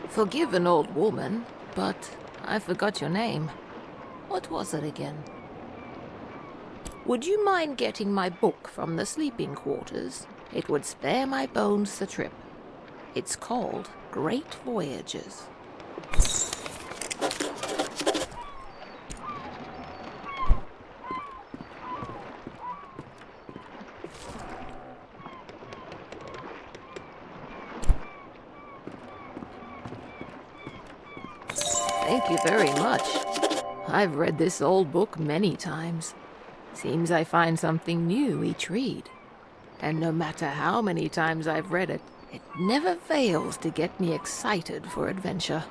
Forgive an old woman, but I forgot your name. What was it again? Would you mind getting my book from the sleeping quarters? It would spare my bones the trip. It's called Great Voyages. Thank you very much. I've read this old book many times. Seems I find something new each read. And no matter how many times I've read it, it never fails to get me excited for adventure.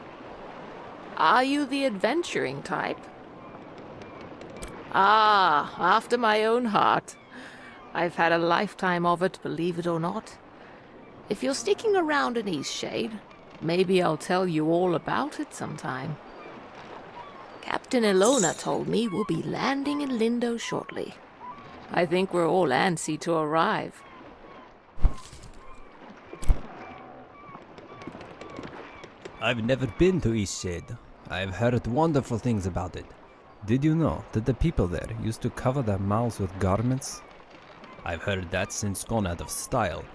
Are you the adventuring type? Ah, after my own heart. I've had a lifetime of it, believe it or not. If you're sticking around in Eastshade, maybe I'll tell you all about it sometime. Captain Ilona told me we'll be landing in Lindo shortly. I think we're all antsy to arrive. I've never been to Eastshade. I've heard wonderful things about it. Did you know that the people there used to cover their mouths with garments? I've heard that's since gone out of style.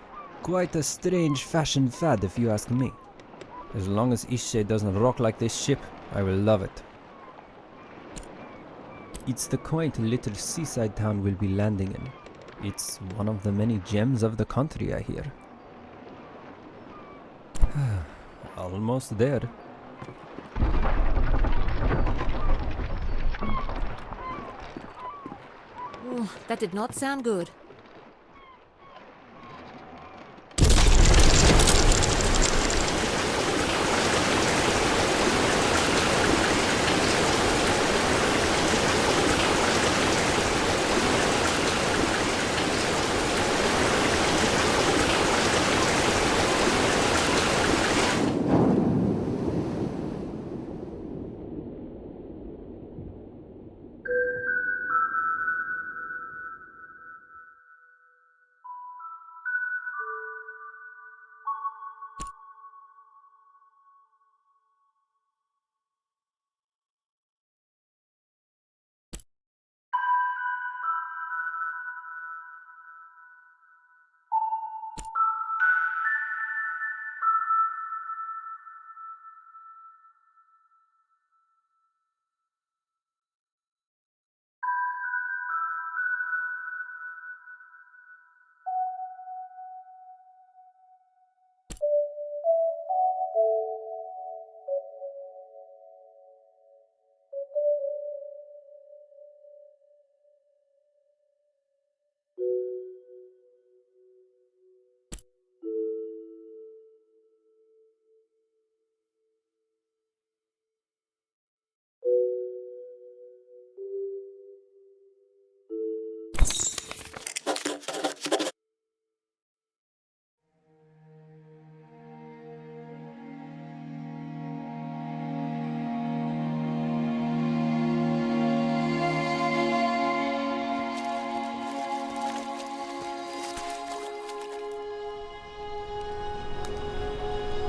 Quite a strange fashion fad if you ask me. As long as Eastshade doesn't rock like this ship, I will love it. It's the quaint little seaside town we'll be landing in. It's one of the many gems of the country, I hear. Almost there. Ooh, that did not sound good.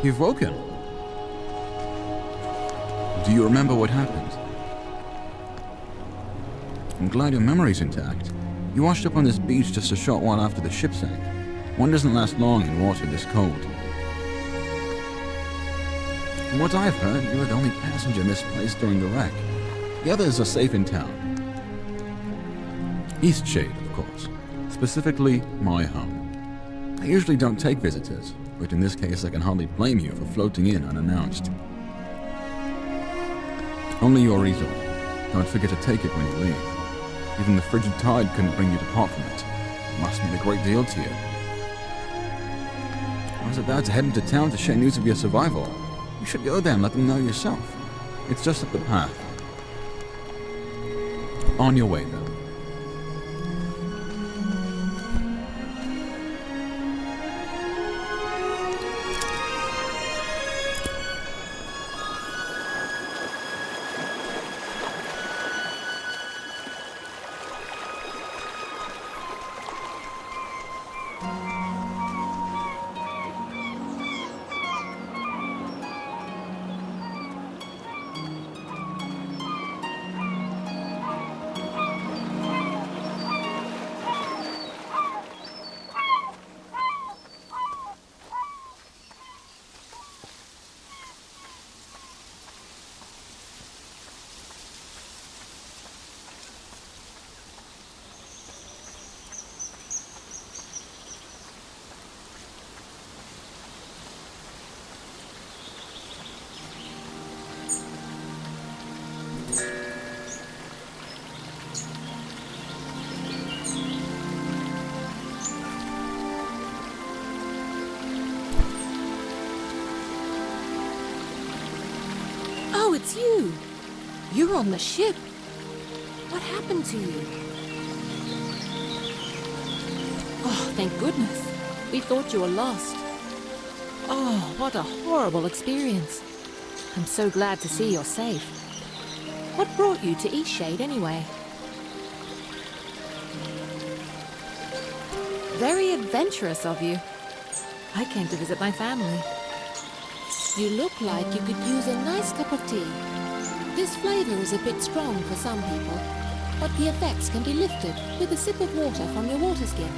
You've woken. Do you remember what happened? I'm glad your memory's intact. You washed up on this beach just a short while after the ship sank. One doesn't last long in water this cold. From what I've heard, you were the only passenger misplaced during the wreck. The others are safe in town. Eastshade, of course. Specifically, my home. I usually don't take visitors, but in this case I can hardly blame you for floating in unannounced. Only your resort. Don't forget to take it when you leave. Even the frigid tide couldn't bring you to part from it. It must mean a great deal to you. I was about to head into town to share news of your survival. You should go there and let them know yourself. It's just up the path. On your way, though. it's you. You're on the ship. What happened to you? Oh, thank goodness. We thought you were lost. Oh, what a horrible experience. I'm so glad to see you're safe. What brought you to Eastshade anyway? Very adventurous of you. I came to visit my family. You look like you could use a nice cup of tea. This flavor is a bit strong for some people, but the effects can be lifted with a sip of water from your water skin.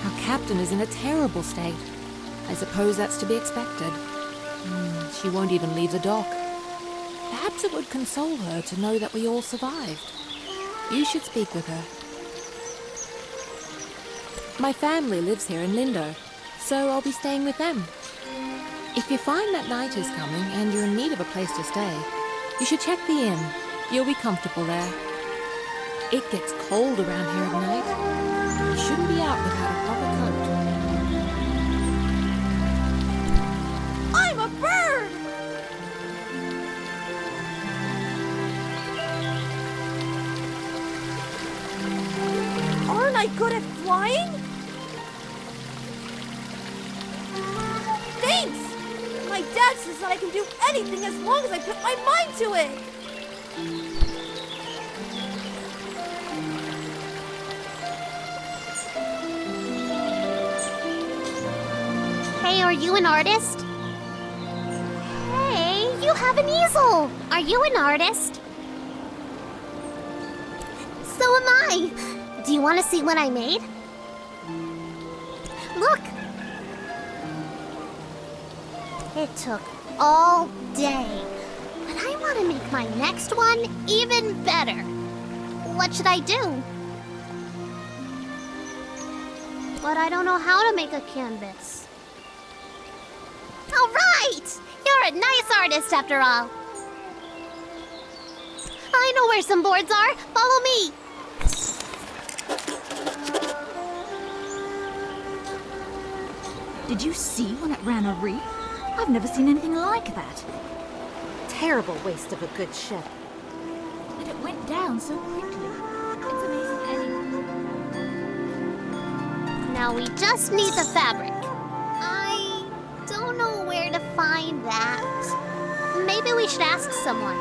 Our captain is in a terrible state. I suppose that's to be expected. She won't even leave the dock. Perhaps it would console her to know that we all survived. You should speak with her. My family lives here in Lindo, so I'll be staying with them. If you find that night is coming and you're in need of a place to stay, you should check the inn. You'll be comfortable there. It gets cold around here at night. You shouldn't be out without a proper coat. I'm a bird! Aren't I good at flying? Thanks! My dad says that I can do anything as long as I put my mind to it! Hey, are you an artist? Hey, you have an easel! Are you an artist? So am I! Do you want to see what I made? Look! It took all day, but I want to make my next one even better. What should I do? But I don't know how to make a canvas. All right! You're a nice artist after all. I know where some boards are. Follow me. Did you see when it ran a reef? I've never seen anything like that. Terrible waste of a good ship. And it went down so quickly. It's amazing anyone. Now we just need the fabric. I don't know where to find that. Maybe we should ask someone.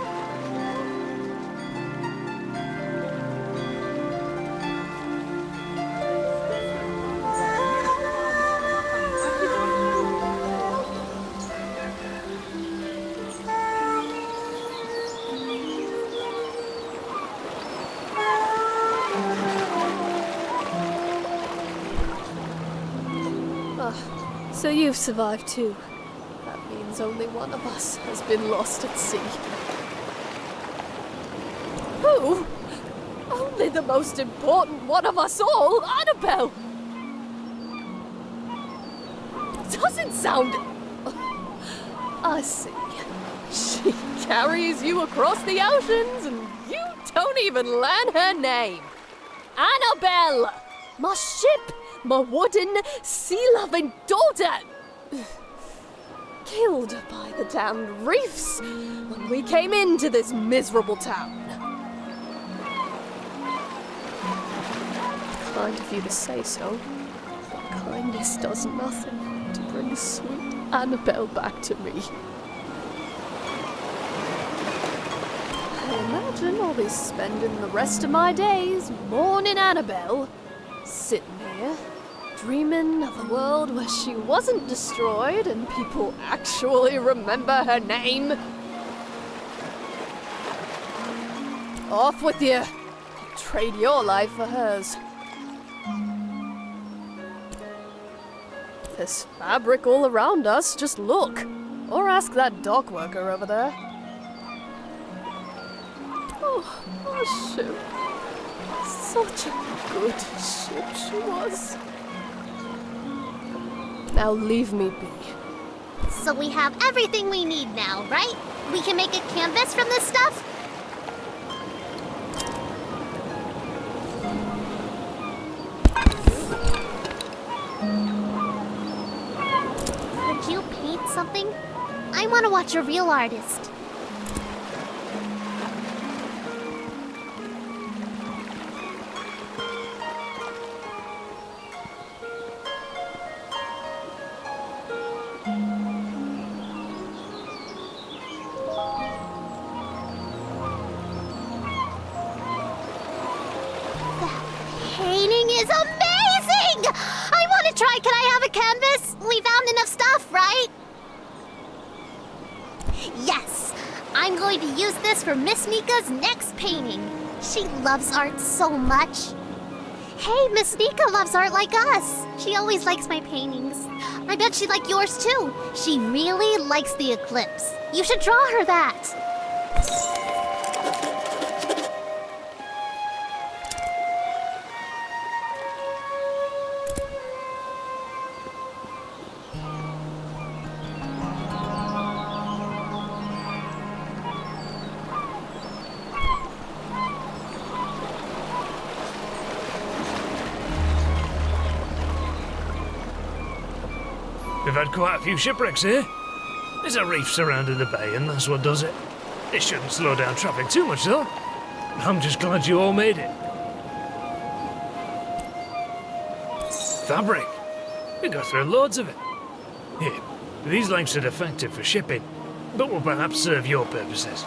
So you've survived too. That means only one of us has been lost at sea. Who? Only the most important one of us all, Annabelle! Doesn't sound... I see. She carries you across the oceans and you don't even learn her name. Annabelle! My ship! My wooden, sea-loving daughter! Killed by the damned reefs when we came into this miserable town. Kind of you to say so, but kindness does nothing to bring sweet Annabelle back to me. I imagine I'll be spending the rest of my days mourning Annabelle, sitting here, dreaming of a world where she wasn't destroyed and people actually remember her name. Off with you! Trade your life for hers. There's fabric all around us, just look. Or ask that dock worker over there. Oh, our ship. Such a good ship she was. Now leave me be. So we have everything we need now, right? We can make a canvas from this stuff? Could you paint something? I want to watch a real artist. Painting is amazing! I want to try. Can I have a canvas? We found enough stuff, right? Yes! I'm going to use this for Miss Nika's next painting. She loves art so much. Hey, Miss Nika loves art like us. She always likes my paintings. I bet she'd like yours too. She really likes the eclipse. You should draw her that. We've had quite a few shipwrecks here. There's a reef surrounding the bay, and that's what does it. It shouldn't slow down traffic too much, though. I'm just glad you all made it. Fabric. We go through loads of it. Here, these lengths are defective for shipping, but will perhaps serve your purposes.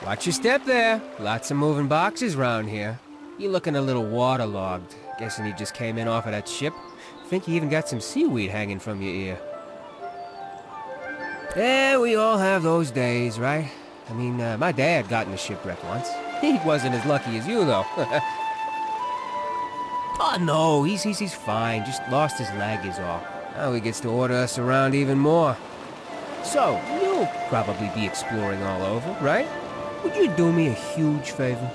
Watch your step there. Lots of moving boxes round here. You looking a little waterlogged. Guessing you just came in off of that ship. Think you even got some seaweed hanging from your ear. Yeah, we all have those days, right? I mean, my dad got in a shipwreck once. He wasn't as lucky as you, though. Oh, no, he's fine. Just lost his leg is all. Now he gets to order us around even more. So, you'll probably be exploring all over, right? Would you do me a huge favor?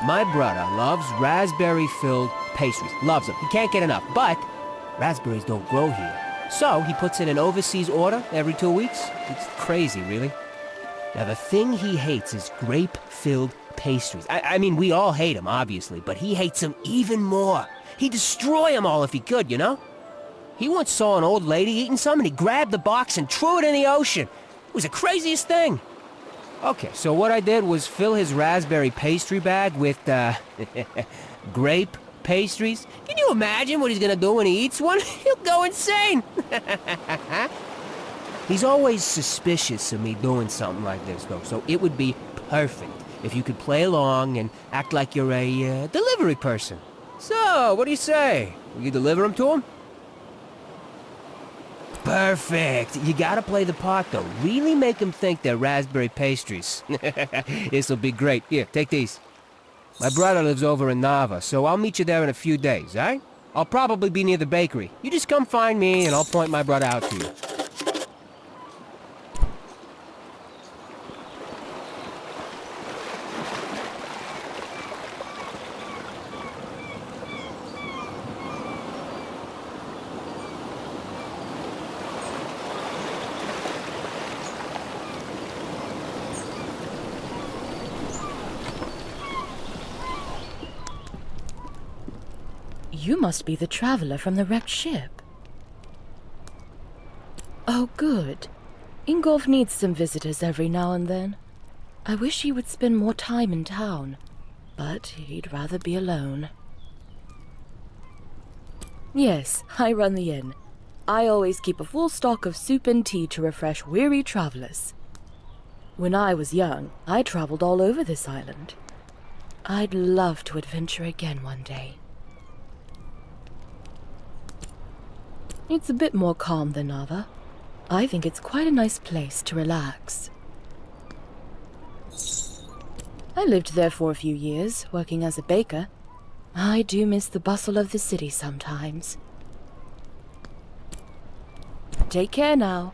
My brother loves raspberry-filled pastries. Loves them. He can't get enough. But raspberries don't grow here. So he puts in an overseas order every 2 weeks. It's crazy, really. Now, the thing he hates is grape-filled pastries. I mean, we all hate them, obviously, but he hates them even more. He'd destroy them all if he could, you know? He once saw an old lady eating some, and he grabbed the box and threw it in the ocean. It was the craziest thing. Okay, so what I did was fill his raspberry pastry bag with, grape pastries. Can you imagine what he's gonna do when he eats one? He'll go insane! He's always suspicious of me doing something like this, though, so it would be perfect if you could play along and act like you're a, delivery person. So, what do you say? Will you deliver them to him? Perfect! You gotta play the part, though. Really make him think they're raspberry pastries. This'll be great. Here, take these. My brother lives over in Nava, so I'll meet you there in a few days, alright? I'll probably be near the bakery. You just come find me, and I'll point my brother out to you. You must be the traveler from the wrecked ship. Oh, good. Ingolf needs some visitors every now and then. I wish he would spend more time in town, but he'd rather be alone. Yes, I run the inn. I always keep a full stock of soup and tea to refresh weary travelers. When I was young, I traveled all over this island. I'd love to adventure again one day. It's a bit more calm than Nava. I think it's quite a nice place to relax. I lived there for a few years, working as a baker. I do miss the bustle of the city sometimes. Take care now.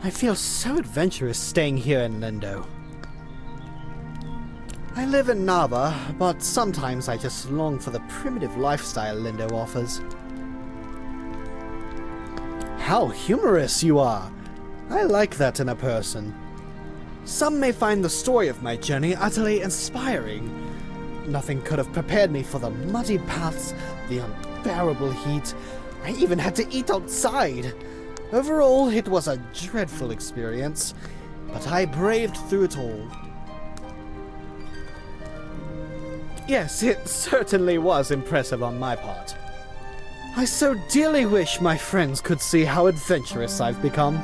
I feel so adventurous staying here in Lindo. I live in Nava, but sometimes I just long for the primitive lifestyle Lindo offers. How humorous you are! I like that in a person. Some may find the story of my journey utterly inspiring. Nothing could have prepared me for the muddy paths, the unbearable heat. I even had to eat outside. Overall, it was a dreadful experience, but I braved through it all. Yes, it certainly was impressive on my part. I so dearly wish my friends could see how adventurous I've become.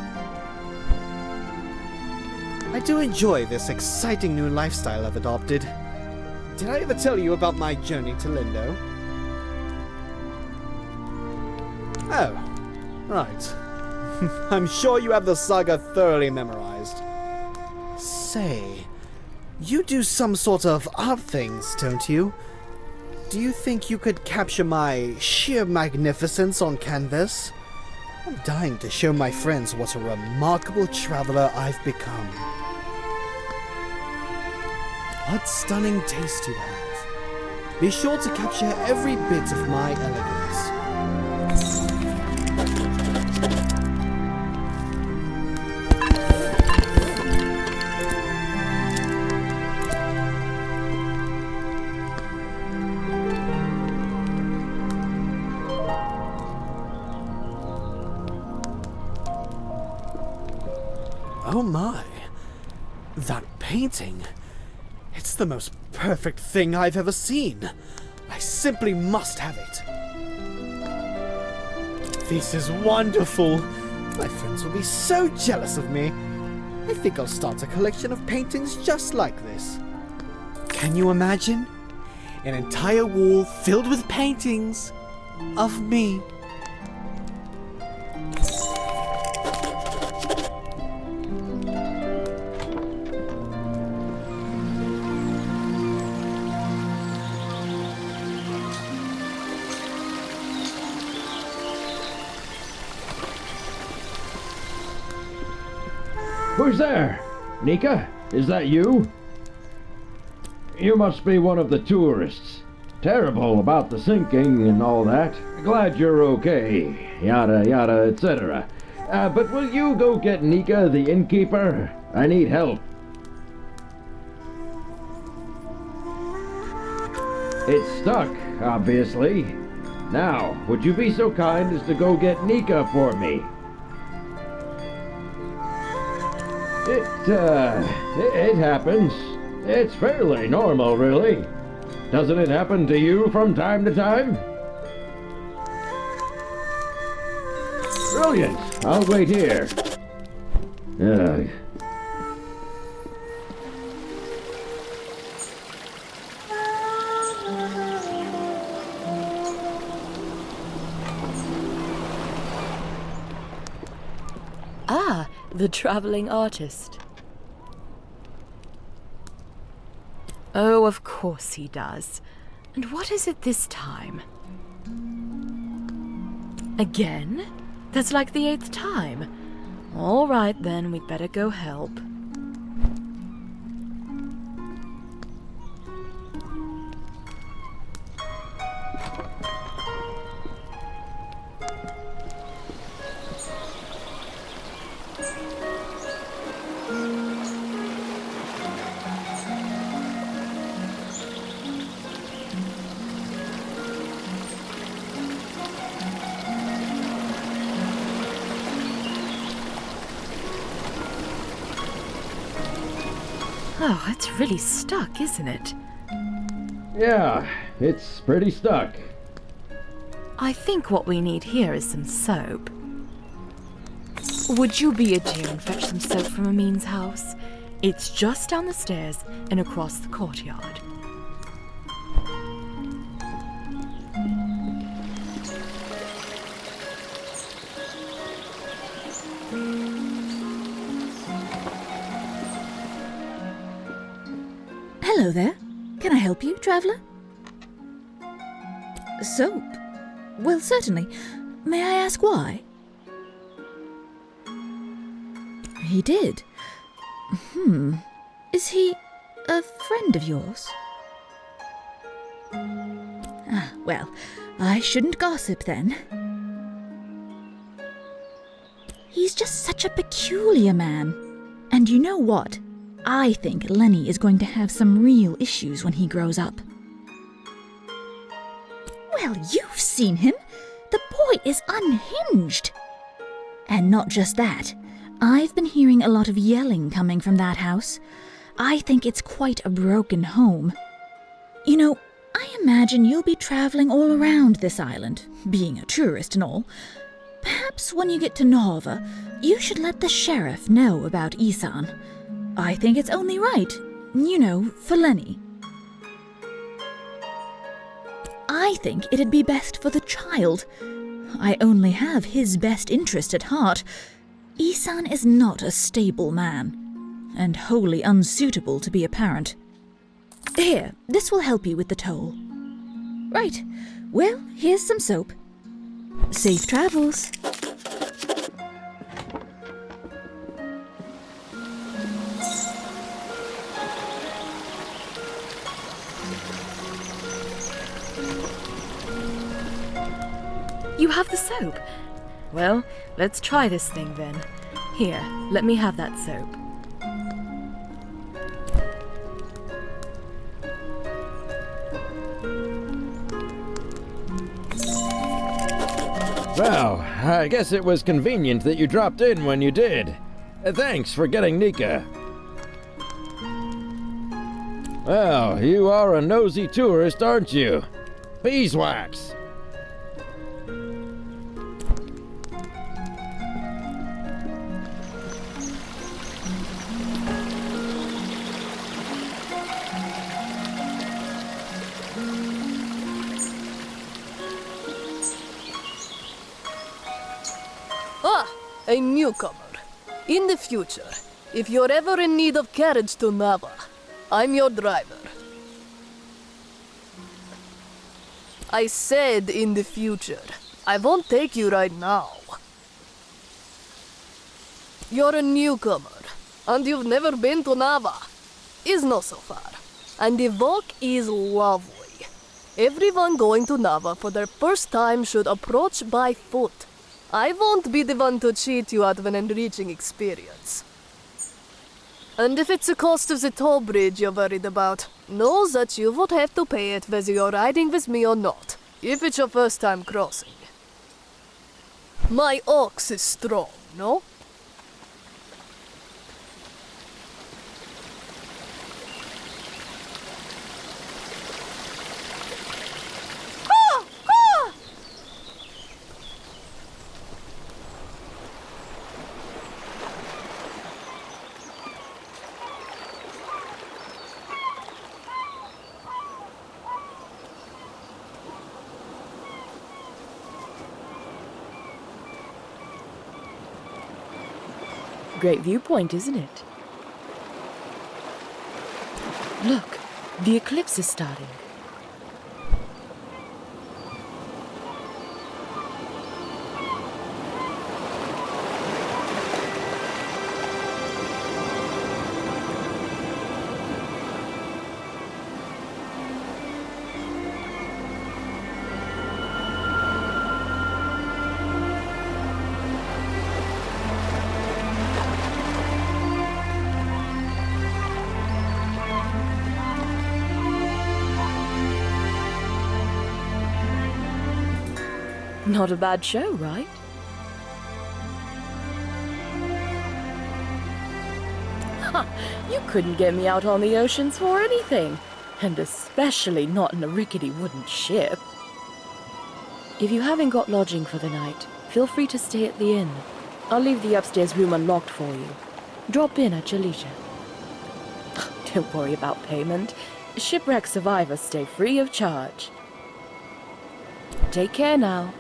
I do enjoy this exciting new lifestyle I've adopted. Did I ever tell you about my journey to Lindo? Oh, right. I'm sure you have the saga thoroughly memorized. Say, you do some sort of art things, don't you? Do you think you could capture my sheer magnificence on canvas? I'm dying to show my friends what a remarkable traveler I've become. What stunning taste you have. Be sure to capture every bit of my elegance. Oh my, that painting. It's the most perfect thing I've ever seen. I simply must have it. This is wonderful. My friends will be so jealous of me. I think I'll start a collection of paintings just like this. Can you imagine? An entire wall filled with paintings of me. Who's there? Nika? Is that you? You must be one of the tourists. Terrible about the sinking and all that. Glad you're okay. Yada yada, etc. But will you go get Nika, the innkeeper? I need help. It's stuck, obviously. Now, would you be so kind as to go get Nika for me? It happens. It's fairly normal, really. Doesn't it happen to you from time to time? Brilliant. I'll wait here. Ah, the traveling artist. Oh, of course he does. And what is it this time? Again? That's like the 8th time. All right then, we'd better go help. Oh, it's really stuck, isn't it? Yeah, it's pretty stuck. I think what we need here is some soap. Would you be a dear and fetch some soap from Amin's house? It's just down the stairs and across the courtyard. Hello there. Can I help you, traveller? Soap? Well, certainly. May I ask why? He did. Is he a friend of yours? Ah, well, I shouldn't gossip then. He's just such a peculiar man. And you know what? I think Lenny is going to have some real issues when he grows up. Well, you've seen him. The boy is unhinged. And not just that. I've been hearing a lot of yelling coming from that house. I think it's quite a broken home. You know, I imagine you'll be traveling all around this island, being a tourist and all. Perhaps when you get to Nova, you should let the sheriff know about Isan. I think it's only right, you know, for Lenny. I think it'd be best for the child. I only have his best interest at heart. Isan is not a stable man, and wholly unsuitable to be a parent. Here, this will help you with the toll. Right, well, here's some soap. Safe travels. You have the soap? Well, let's try this thing then. Here, let me have that soap. Well, I guess it was convenient that you dropped in when you did. Thanks for getting Nika. Well, you are a nosy tourist, aren't you? Beeswax! A newcomer. In the future, if you're ever in need of carriage to Nava, I'm your driver. I said in the future. I won't take you right now. You're a newcomer, and you've never been to Nava. Is not so far. And the walk is lovely. Everyone going to Nava for their first time should approach by foot. I won't be the one to cheat you out of an enriching experience. And if it's the cost of the toll bridge you're worried about, know that you would have to pay it whether you're riding with me or not, if it's your first time crossing. My ox is strong, no? Great viewpoint, isn't it? Look, the eclipse is starting. Not a bad show, right? Ha! You couldn't get me out on the oceans for anything, and especially not in a rickety wooden ship. If you haven't got lodging for the night, feel free to stay at the inn. I'll leave the upstairs room unlocked for you. Drop in at your leisure. Don't worry about payment. Shipwreck survivors stay free of charge. Take care now.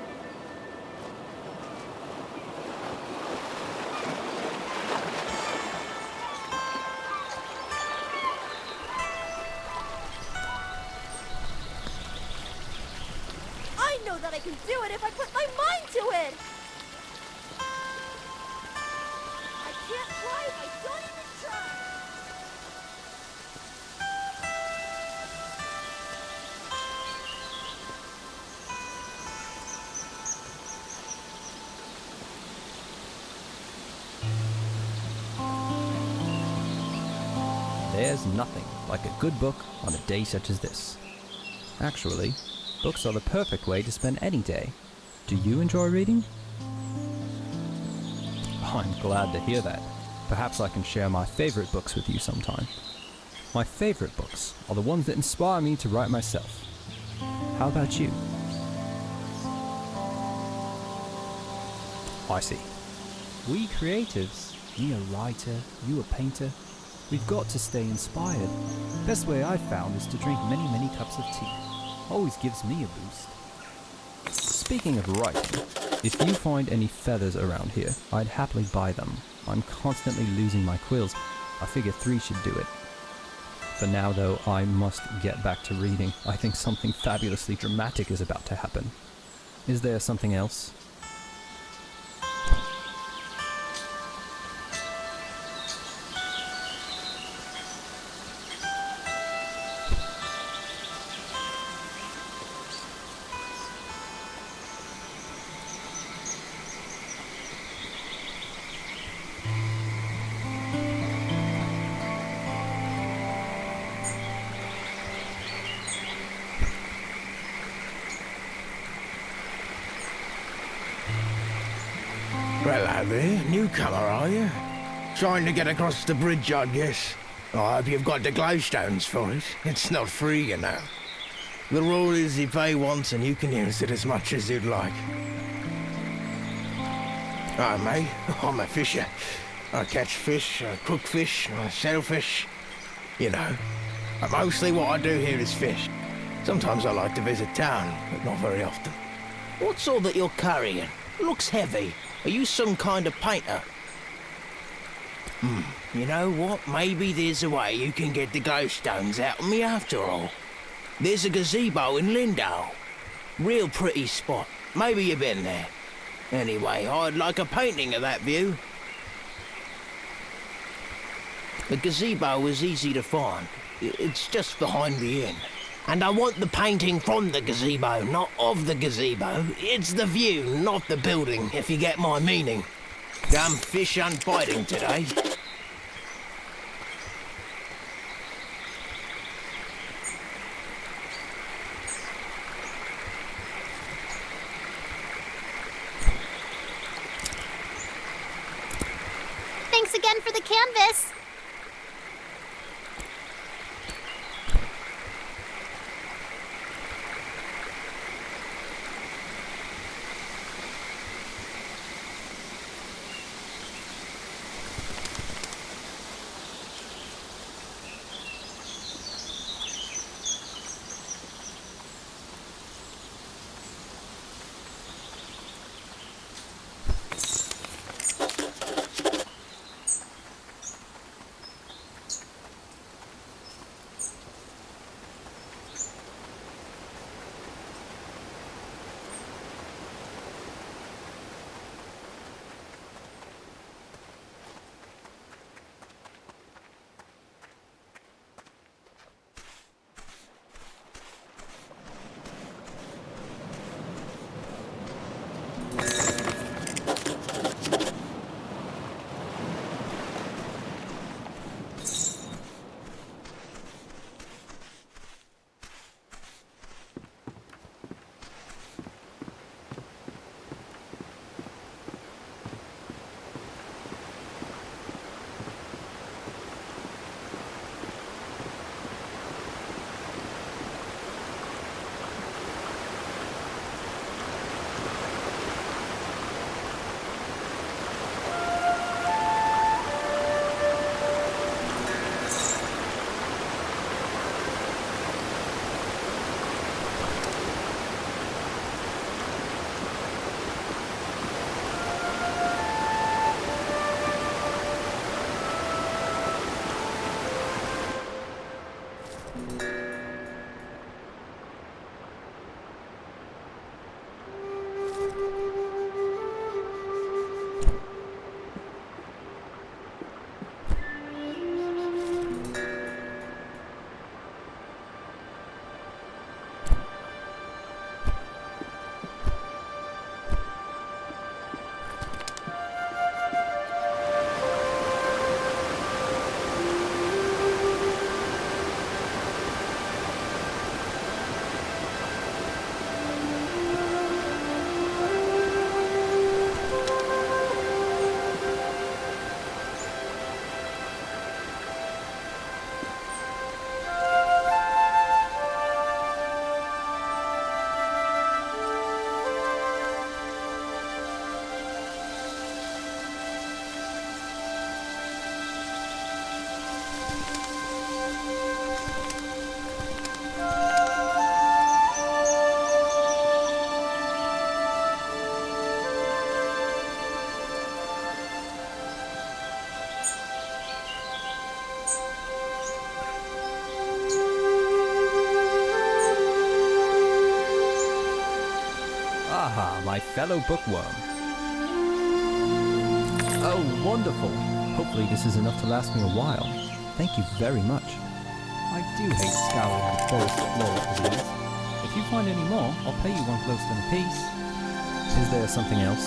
there's nothing like a good book on a day such as this. Actually, books are the perfect way to spend any day. Do you enjoy reading? I'm glad to hear that. Perhaps I can share my favorite books with you sometime. My favorite books are the ones that inspire me to write myself. How about you? I see. We creatives, me a writer, you a painter, we've got to stay inspired. Best way I've found is to drink many cups of tea. Always gives me a boost. Speaking of writing, if you find any feathers around here, I'd happily buy them. I'm constantly losing my quills. I figure 3 should do it. For now though, I must get back to reading. I think something fabulously dramatic is about to happen. Is there something else? Hello there, newcomer, are you? Trying to get across the bridge, I guess. I hope you've got the glowstones for it. It's not free, you know. The rule is you pay once and you can use it as much as you'd like. Hi, mate. I'm a fisher. I catch fish, I cook fish, I sell fish. You know. But mostly what I do here is fish. Sometimes I like to visit town, but not very often. What's all that you're carrying? Looks heavy. Are you some kind of painter? You know what? Maybe there's a way you can get the glowstones out of me after all. There's a gazebo in Lindau. Real pretty spot. Maybe you've been there. Anyway, I'd like a painting of that view. The gazebo is easy to find. It's just behind the inn. And I want the painting from the gazebo, not of the gazebo. It's the view, not the building, if you get my meaning. Damn fish unbiting today. Thanks again for the canvas. fellow bookworm. Oh, wonderful. Hopefully this is enough to last me a while. Thank you very much. I do hate scouring the forest floor for these. If you find any more, I'll pay you 1 close a piece. Is there something else?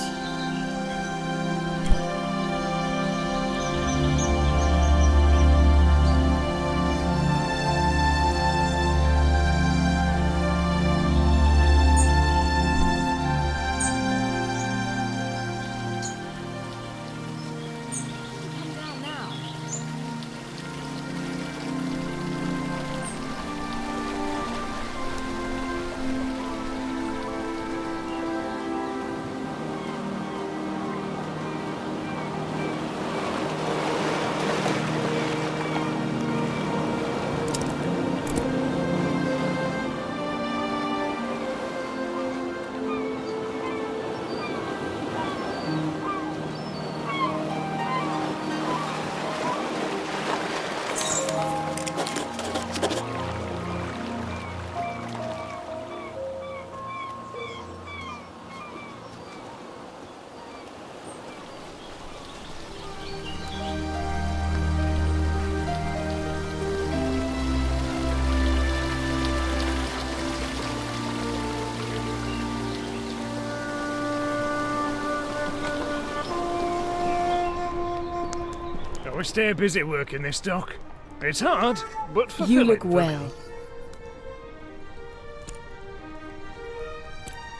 We stay busy working this dock. It's hard, but fulfilling. You look for well. me.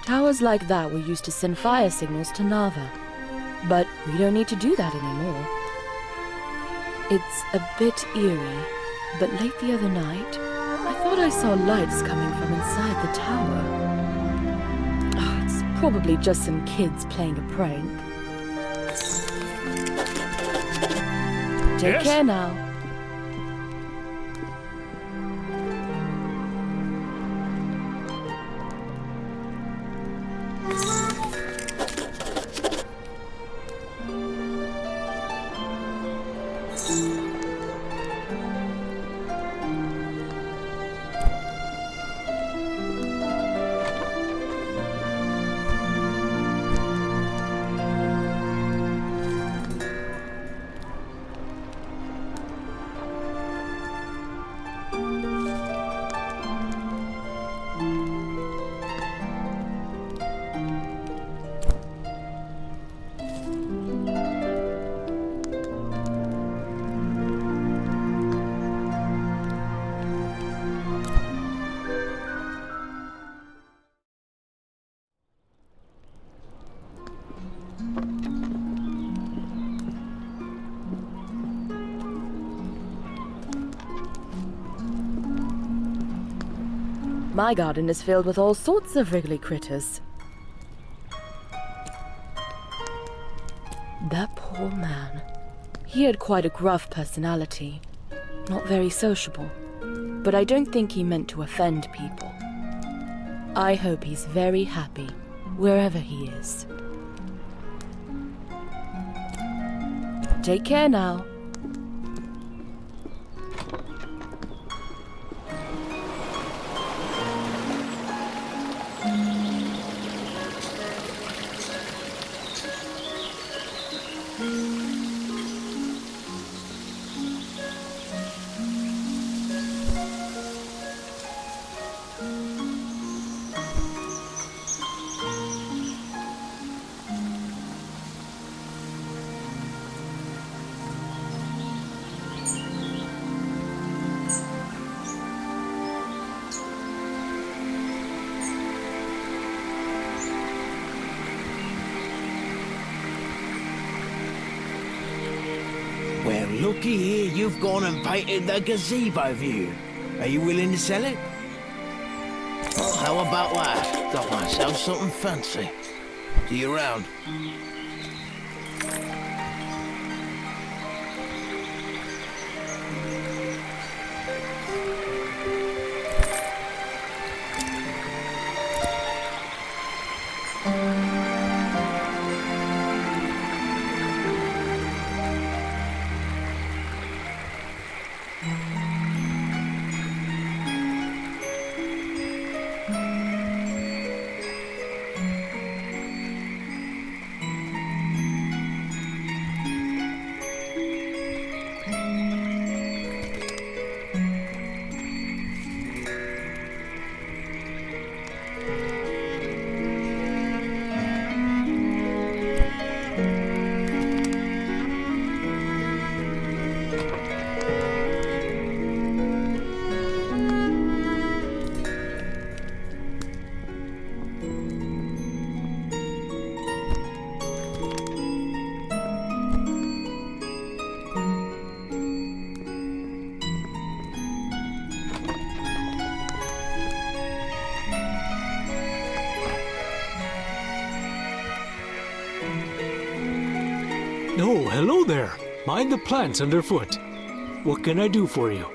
Towers like that were used to send fire signals to Nava. But we don't need to do that anymore. It's a bit eerie, but late the other night, I thought I saw lights coming from inside the tower. It's probably just some kids playing a prank. Take care now. My garden is filled with all sorts of wriggly critters. That poor man. He had quite a gruff personality. Not very sociable. But I don't think he meant to offend people. I hope he's very happy, wherever he is. Take care now. Well, looky here, you've gone and painted the gazebo view. Are you willing to sell it? Well, how about that? Got myself something fancy. See you around. Oh, hello there. Mind the plants underfoot. What can I do for you?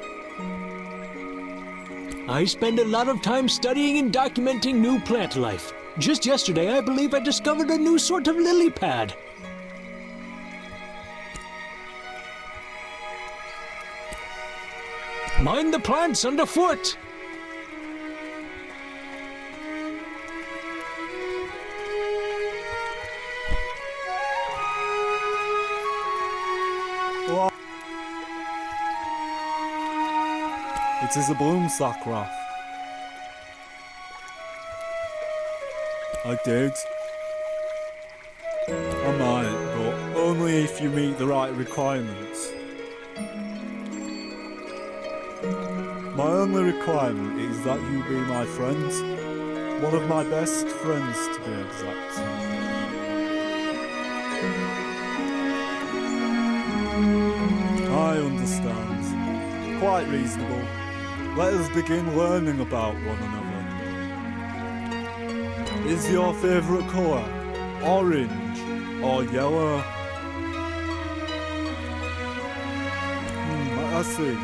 I spend a lot of time studying and documenting new plant life. Just yesterday, I believe I discovered a new sort of lily pad. Mind the plants underfoot! It is a bloomsack, Raph. I did. I might, but only if you meet the right requirements. My only requirement is that you be my friend. One of my best friends, to be exact. I understand. Quite reasonable. Let us begin learning about one another. Is your favourite colour orange or yellow? I see.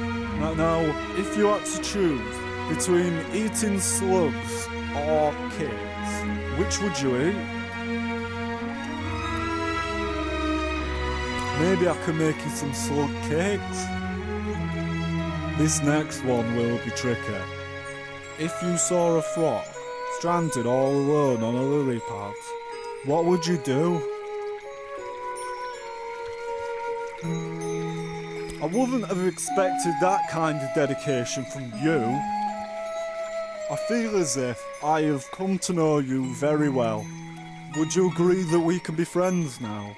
Now, if you had to choose between eating slugs or cakes, which would you eat? Maybe I can make you some slug cakes. This next one will be tricky. If you saw a frog stranded all alone on a lily pad, what would you do? I wouldn't have expected that kind of dedication from you. I feel as if I have come to know you very well. Would you agree that we can be friends now?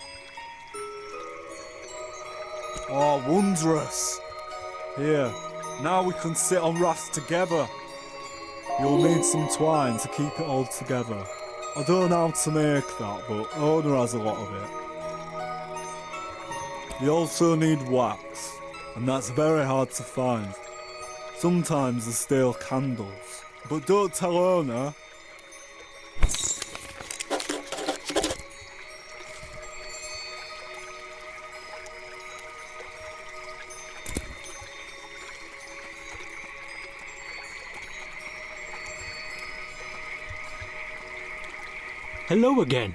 Oh, wondrous! Here, now we can sit on rafts together. You'll need some twine to keep it all together. I don't know how to make that, but Ona has a lot of it. You also need wax, and that's very hard to find. Sometimes there's stale candles, but don't tell Ona. Hello again.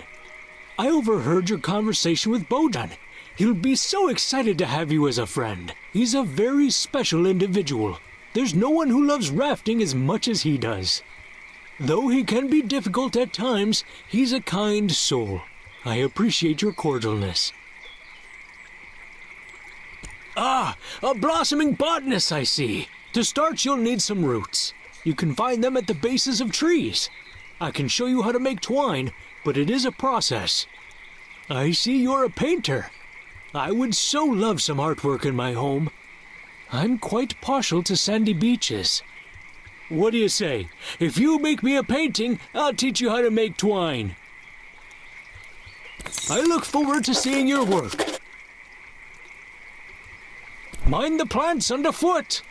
I overheard your conversation with Bojan. He'll be so excited to have you as a friend. He's a very special individual. There's no one who loves rafting as much as he does. Though he can be difficult at times, he's a kind soul. I appreciate your cordialness. Ah, a blossoming botanist, I see. To start, you'll need some roots. You can find them at the bases of trees. I can show you how to make twine, but it is a process. I see you're a painter. I would so love some artwork in my home. I'm quite partial to sandy beaches. What do you say? If you make me a painting, I'll teach you how to make twine. I look forward to seeing your work. Mind the plants underfoot.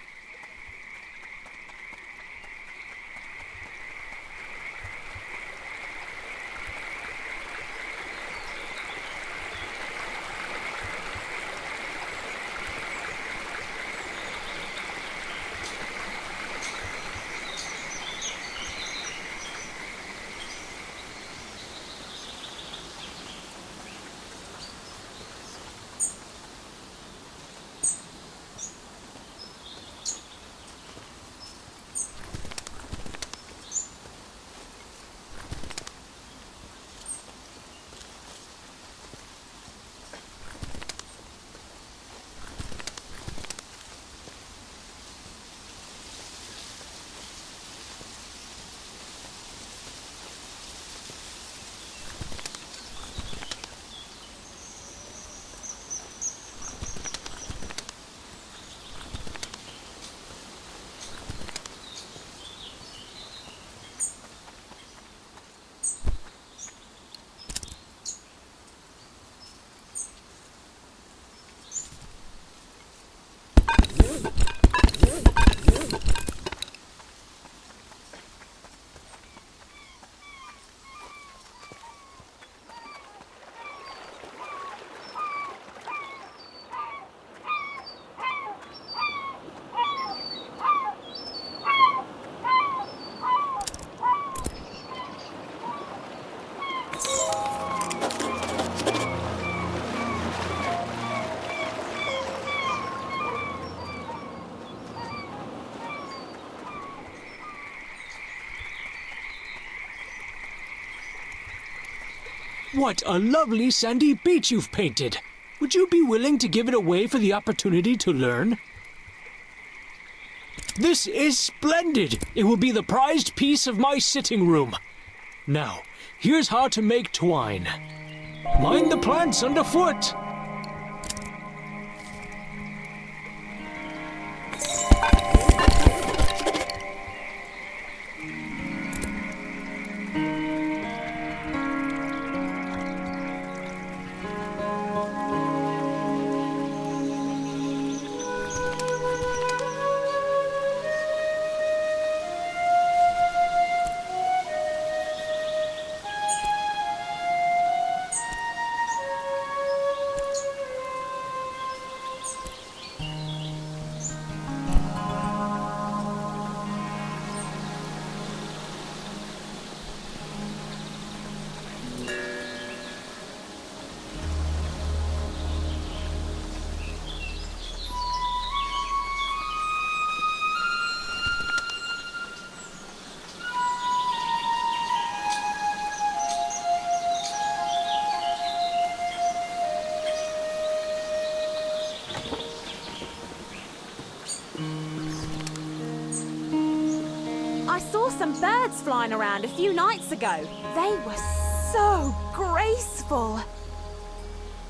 What a lovely sandy beach you've painted. Would you be willing to give it away for the opportunity to learn? This is splendid. It will be the prized piece of my sitting room. Now, here's how to make twine. Mind the plants underfoot. I saw some birds flying around a few nights ago. They were so graceful.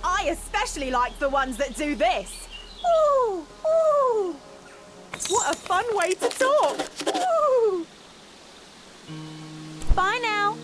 I especially like the ones that do this. Ooh, ooh. What a fun way to talk. Ooh. Bye now.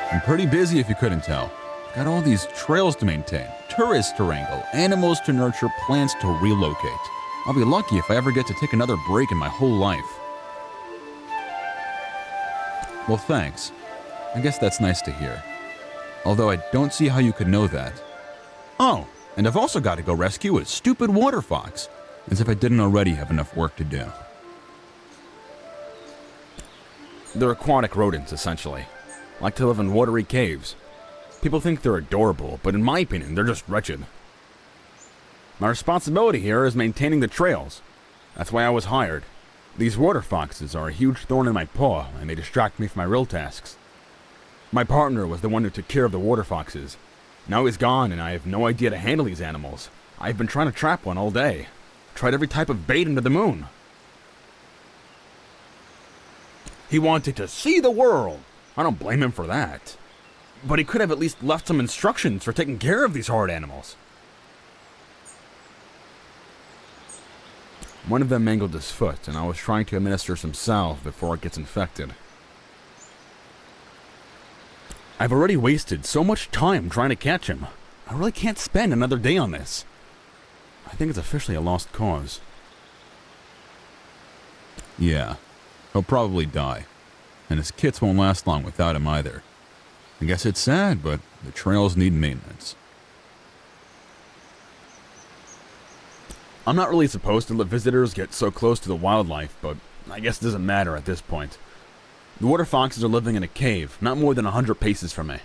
I'm pretty busy if you couldn't tell. Got all these trails to maintain, tourists to wrangle, animals to nurture, plants to relocate. I'll be lucky if I ever get to take another break in my whole life. Well, thanks. I guess that's nice to hear. Although I don't see how you could know that. Oh, and I've also got to go rescue a stupid water fox, as if I didn't already have enough work to do. They're aquatic rodents, essentially. Like to live in watery caves. People think they're adorable, but in my opinion, they're just wretched. My responsibility here is maintaining the trails. That's why I was hired. These water foxes are a huge thorn in my paw, and they distract me from my real tasks. My partner was the one who took care of the water foxes. Now he's gone, and I have no idea to handle these animals. I've been trying to trap one all day. Tried every type of bait under the moon. He wanted to see the world. I don't blame him for that. But he could have at least left some instructions for taking care of these hard animals. One of them mangled his foot, and I was trying to administer some salve before it gets infected. I've already wasted so much time trying to catch him. I really can't spend another day on this. I think it's officially a lost cause. Yeah, he'll probably die. And his kits won't last long without him either. I guess it's sad, but the trails need maintenance. I'm not really supposed to let visitors get so close to the wildlife, but I guess it doesn't matter at this point. The water foxes are living in a cave, not more than 100 paces from me.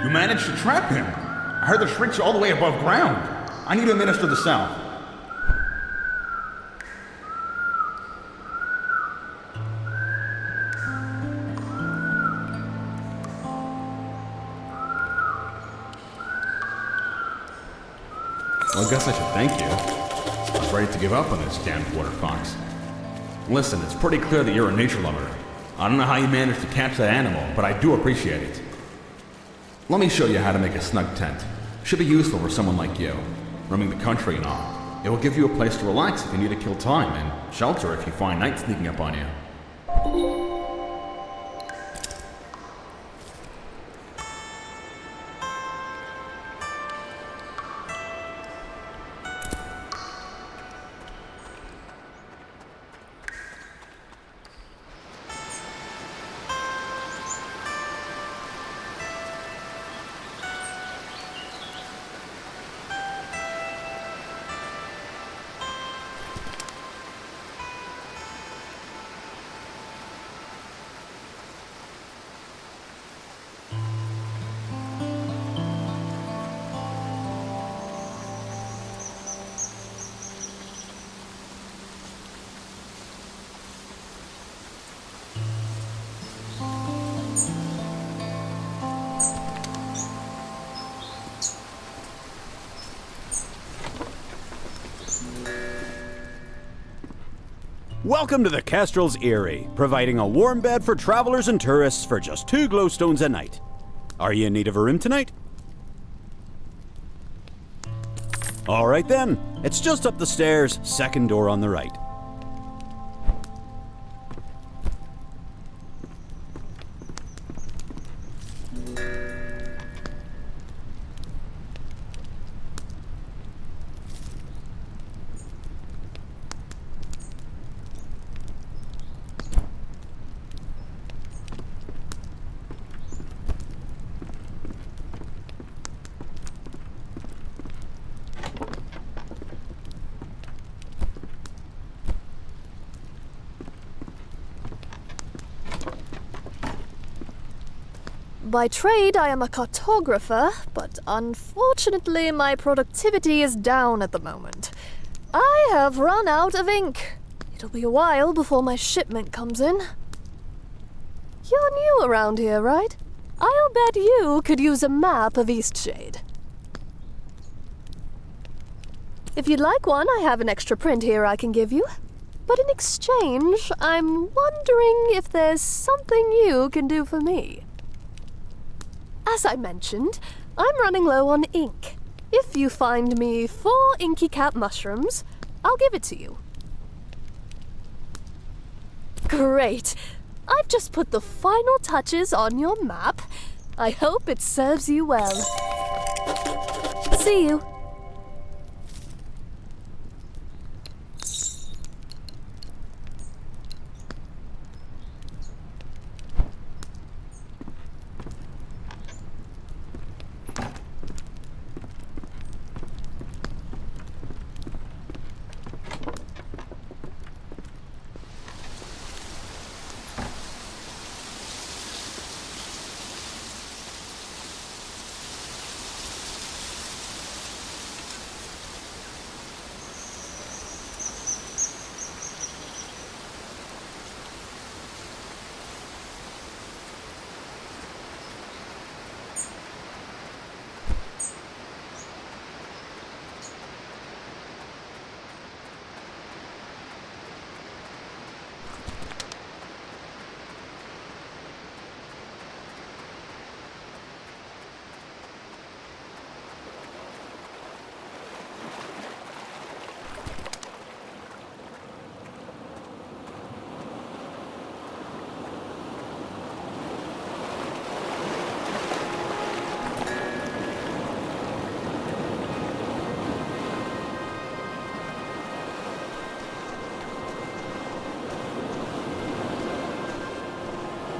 You managed to trap him. I heard the shrieks all the way above ground. I need to administer the salve. Well, I guess I should thank you. I was ready to give up on this damned water fox. Listen, it's pretty clear that you're a nature lover. I don't know how you managed to catch that animal, but I do appreciate it. Let me show you how to make a snug tent. Should be useful for someone like you, roaming the country and all. It will give you a place to relax if you need to kill time, and shelter if you find night sneaking up on you. Welcome to the Kestrel's Eyrie, providing a warm bed for travelers and tourists for just 2 glowstones a night. Are you in need of a room tonight? All right then, it's just up the stairs, second door on the right. By trade, I am a cartographer, but unfortunately my productivity is down at the moment. I have run out of ink. It'll be a while before my shipment comes in. You're new around here, right? I'll bet you could use a map of Eastshade. If you'd like one, I have an extra print here I can give you. But in exchange, I'm wondering if there's something you can do for me. As I mentioned, I'm running low on ink. If you find me 4 inky cap mushrooms, I'll give it to you. Great! I've just put the final touches on your map. I hope it serves you well. See you.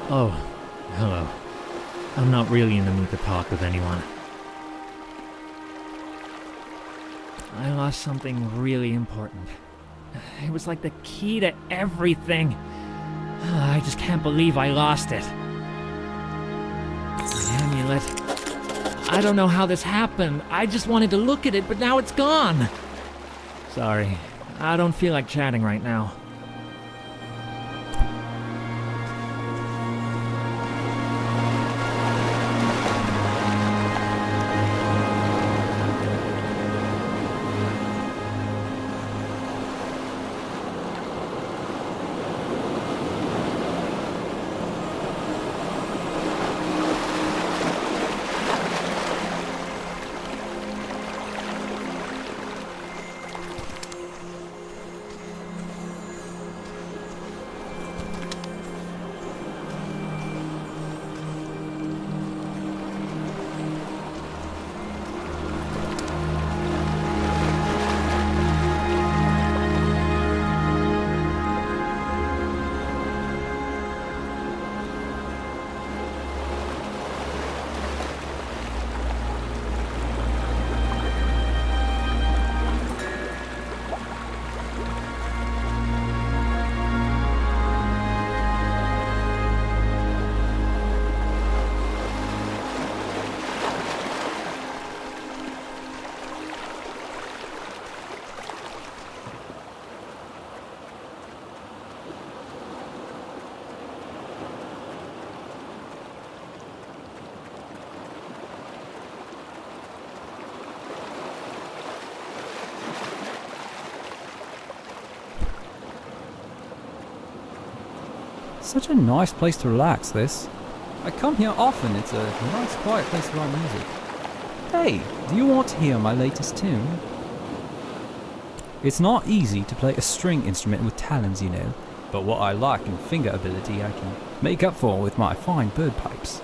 Oh, hello. I'm not really in the mood to talk with anyone. I lost something really important. It was like the key to everything. I just can't believe I lost it. The amulet. I don't know how this happened. I just wanted to look at it, but now it's gone. Sorry, I don't feel like chatting right now. Such a nice place to relax, this. I come here often, it's a nice quiet place to write music. Hey, do you want to hear my latest tune? It's not easy to play a string instrument with talons, you know, but what I lack in finger ability I can make up for with my fine bird pipes.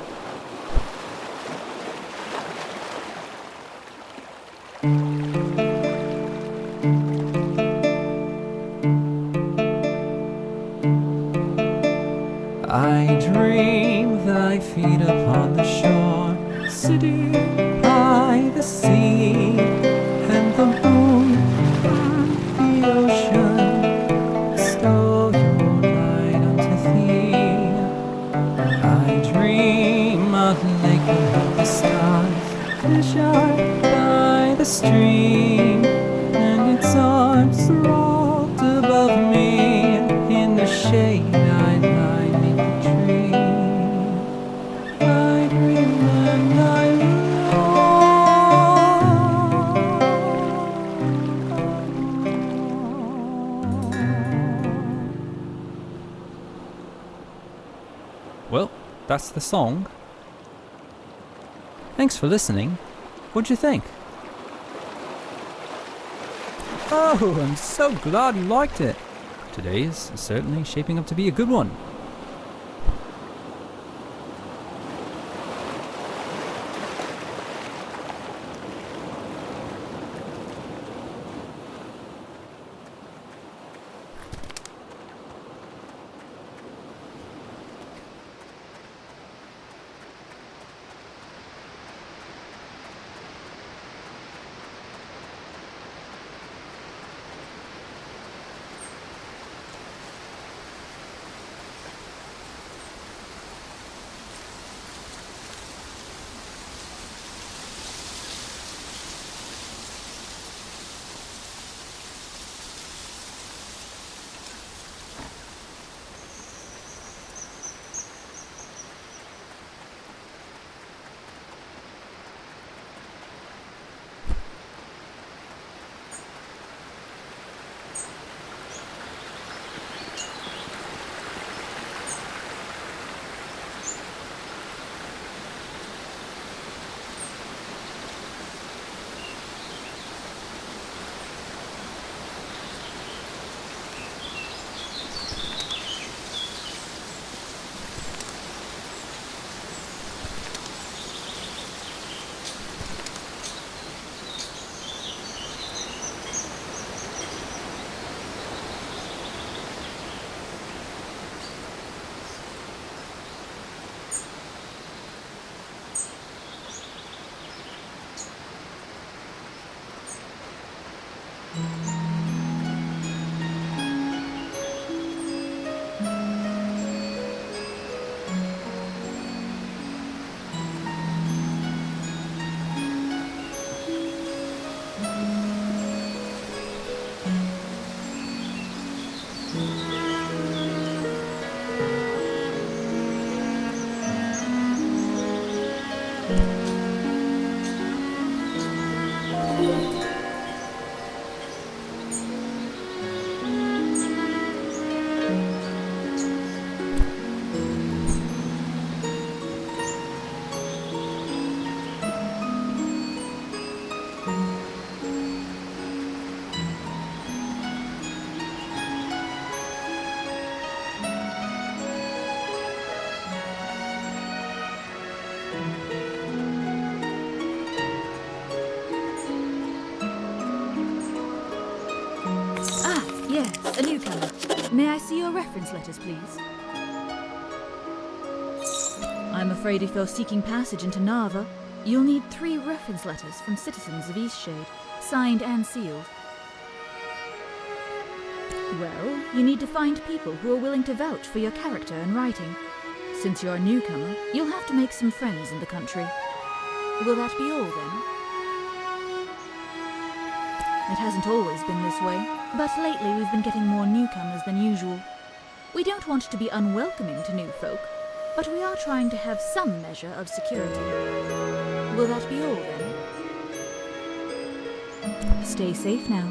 I dream thy feet upon the shore, sitting by the sea, and the moon and the ocean stole your light unto thee. I dream of the lake beneath the stars, pleasured by the stream, and its arms rolled above me. In the shade I lie neath the tree. I dream and I Well, that's the song. Thanks for listening. What'd you think? Oh, I'm so glad you liked it. Today is certainly shaping up to be a good one. A newcomer. May I see your reference letters, please? I'm afraid if you're seeking passage into Narva, you'll need 3 reference letters from citizens of Eastshade, signed and sealed. Well, you need to find people who are willing to vouch for your character and writing. Since you're a newcomer, you'll have to make some friends in the country. Will that be all, then? It hasn't always been this way, but lately we've been getting more newcomers than usual. We don't want to be unwelcoming to new folk, but we are trying to have some measure of security. Will that be all, then? Stay safe now.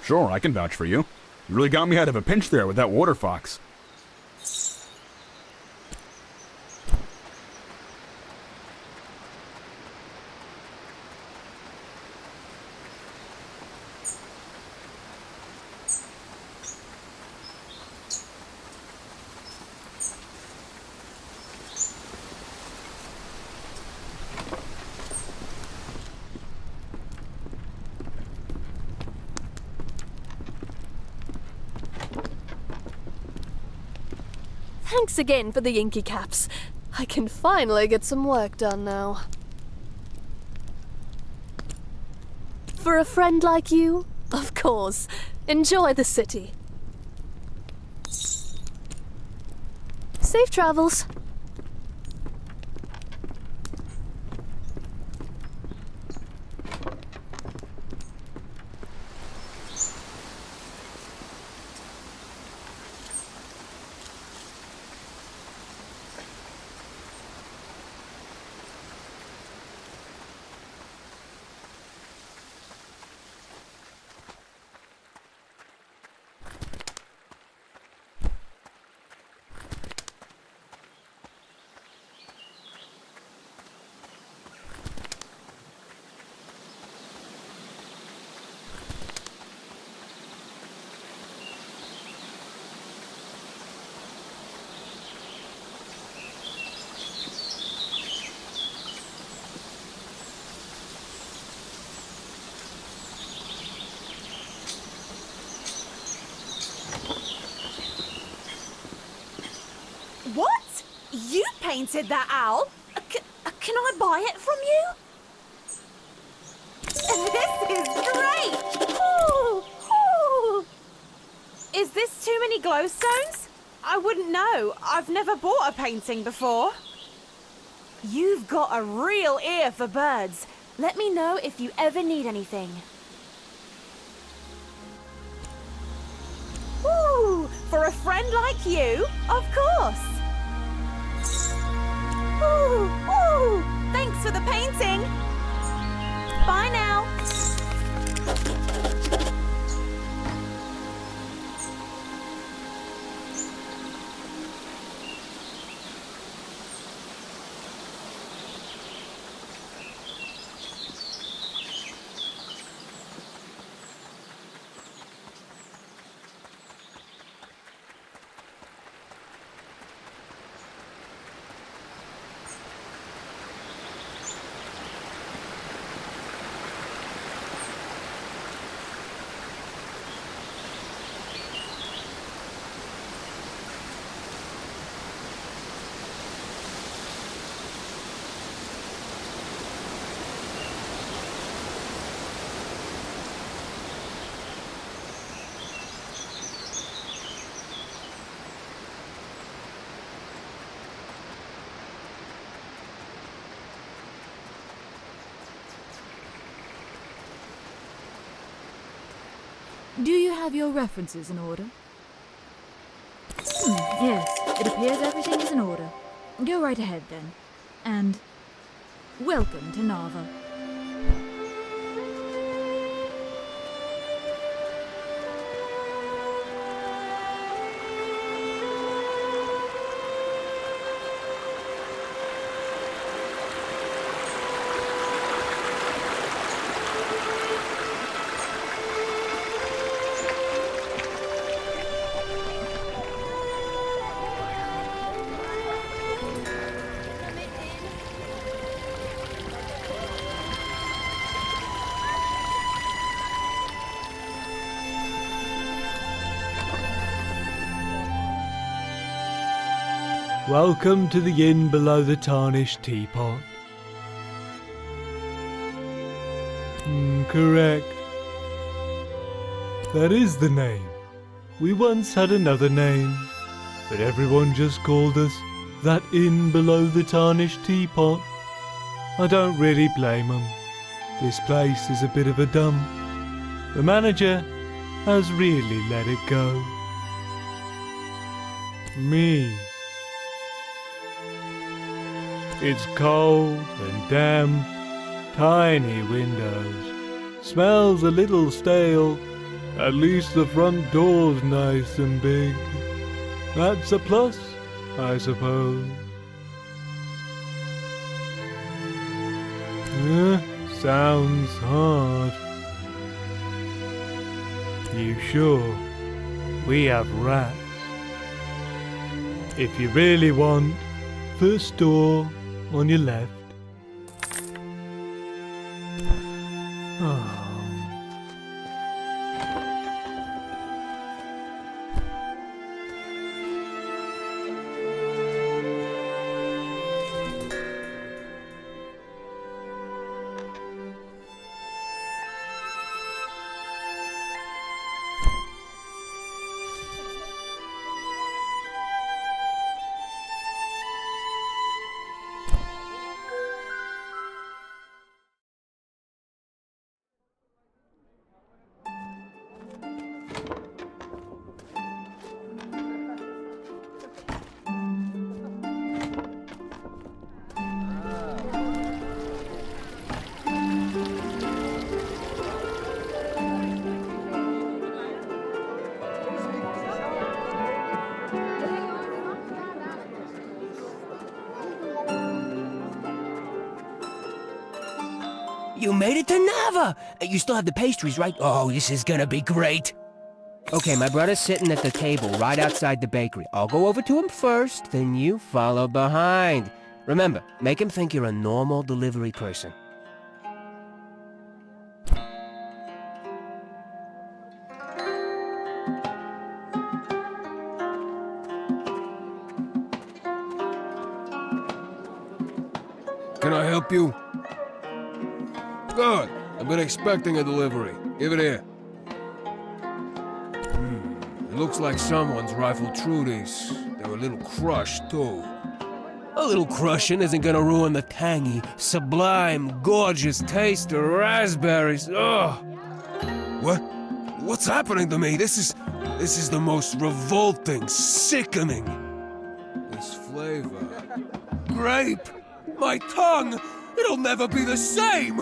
Sure, I can vouch for you. You really got me out of a pinch there with that water fox. Thanks again for the inky caps. I can finally get some work done now. For a friend like you, of course. Enjoy the city. Safe travels. What? You painted that owl? Can I buy it from you? This is Is this too many glowstones? I wouldn't know. I've never bought a painting before. You've got a real ear for birds. Let me know if you ever need anything. Ooh, for a friend like you, of course. Ooh, ooh, thanks for the painting. Bye now. Do you have your references in order? Yes, it appears everything is in order. Go right ahead then. And welcome to Nava. Welcome to the inn below the tarnished teapot. Correct. That is the name. We once had another name, but everyone just called us that inn below the tarnished teapot. I don't really blame them. This place is a bit of a dump. The manager has really let it go. Me. It's cold and damp, tiny windows, smells a little stale, at least the front door's nice and big. That's a plus, I suppose. Sounds hard. You sure? We have rats. If you really want, first door on your left. Oh. You made it to Nava! You still have the pastries, right? Oh, this is gonna be great. Okay, my brother's sitting at the table right outside the bakery. I'll go over to him first, then you follow behind. Remember, make him think you're a normal delivery person. Can I help you? Good. I've been expecting a delivery. Give it here. It looks like someone's rifled through these. They're a little crushed, too. A little crushing isn't gonna ruin the tangy, sublime, gorgeous taste of raspberries. Ugh! What's happening to me? This is the most revolting, sickening. This flavor. Grape! My tongue! It'll never be the same!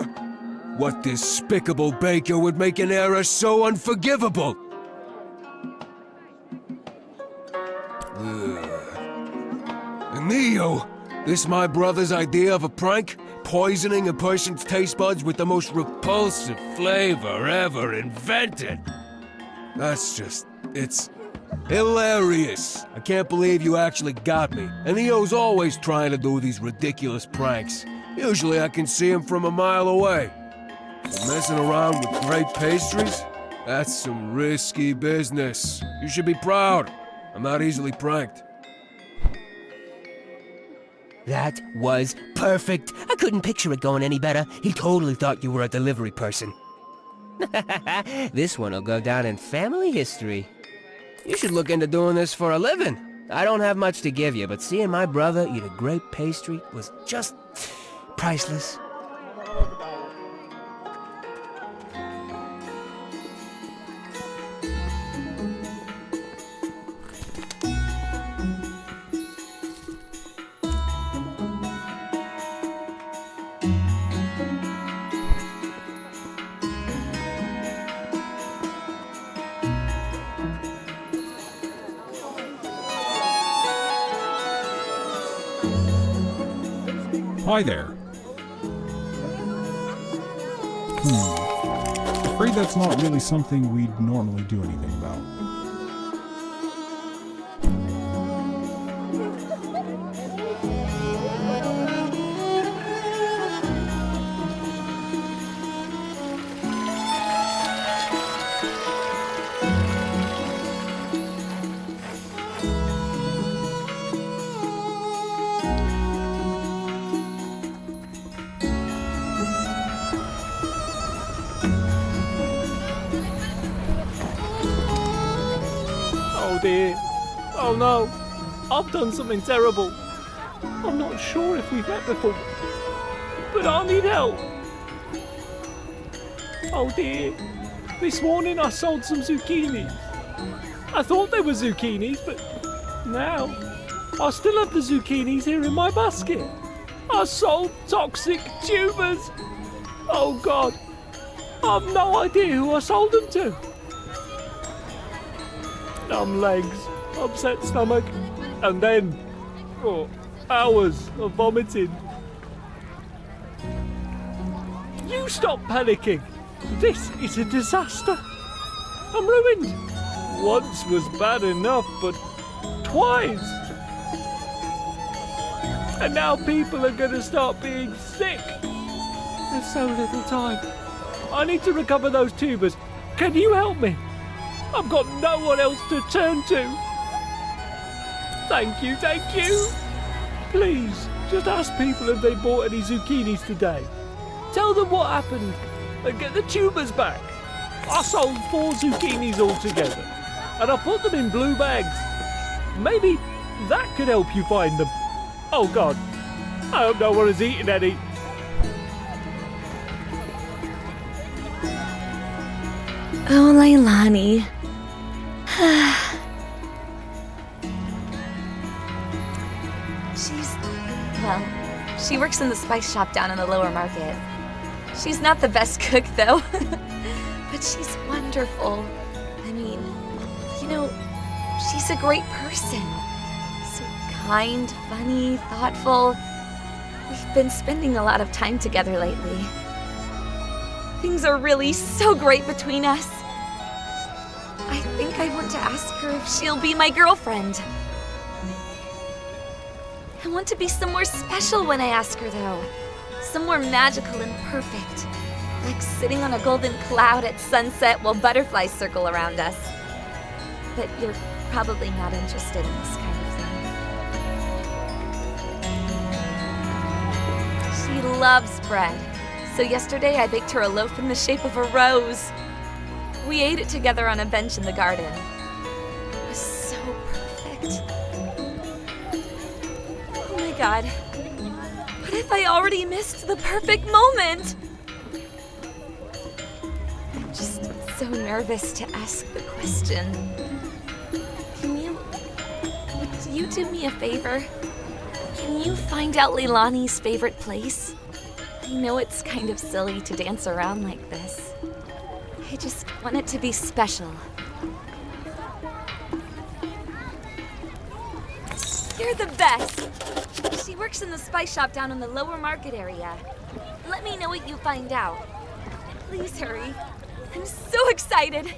What despicable baker would make an error so unforgivable? Neo! This my brother's idea of a prank? Poisoning a person's taste buds with the most repulsive flavor ever invented? It's hilarious. I can't believe you actually got me. And Neo's always trying to do these ridiculous pranks. Usually I can see him from a mile away. But messing around with great pastries? That's some risky business. You should be proud. I'm not easily pranked. That was perfect. I couldn't picture it going any better. He totally thought you were a delivery person. This one will go down in family history. You should look into doing this for a living. I don't have much to give you, but seeing my brother eat a grape pastry was just priceless. Hi there. Afraid that's not really something we'd normally do anything about. Dear. Oh no, I've done something terrible. I'm not sure if we've met before, but I need help. Oh dear, this morning I sold some zucchinis. I thought they were zucchinis, but now I still have the zucchinis here in my basket. I sold toxic tubers. Oh God, I've no idea who I sold them to. Numb legs, upset stomach, and then hours of vomiting. You stop panicking. This is a disaster. I'm ruined. Once was bad enough, but twice. And now people are going to start being sick. There's so little time. I need to recover those tubers. Can you help me? I've got no one else to turn to. Thank you, thank you. Please, just ask people if they bought any zucchinis today. Tell them what happened and get the tubers back. I sold 4 zucchinis altogether, and I put them in blue bags. Maybe that could help you find them. Oh God, I hope no one has eaten any. Oh, Leilani. She works in the spice shop down in the lower market. She's not the best cook, though. But she's wonderful. I mean, you know, she's a great person. So kind, funny, thoughtful. We've been spending a lot of time together lately. Things are really so great between us. I think I want to ask her if she'll be my girlfriend. I want to be somewhere special when I ask her, though. Somewhere magical and perfect. Like sitting on a golden cloud at sunset while butterflies circle around us. But you're probably not interested in this kind of thing. She loves bread. So yesterday I baked her a loaf in the shape of a rose. We ate it together on a bench in the garden. was so perfect. Oh my god. What if I already missed the perfect moment? I'm just so nervous to ask the question. Would you do me a favor? Can you find out Leilani's favorite place? I know it's kind of silly to dance around like this. I just want it to be special. You're the best! She works in the spice shop down in the lower market area. Let me know what you find out. Please hurry. I'm so excited!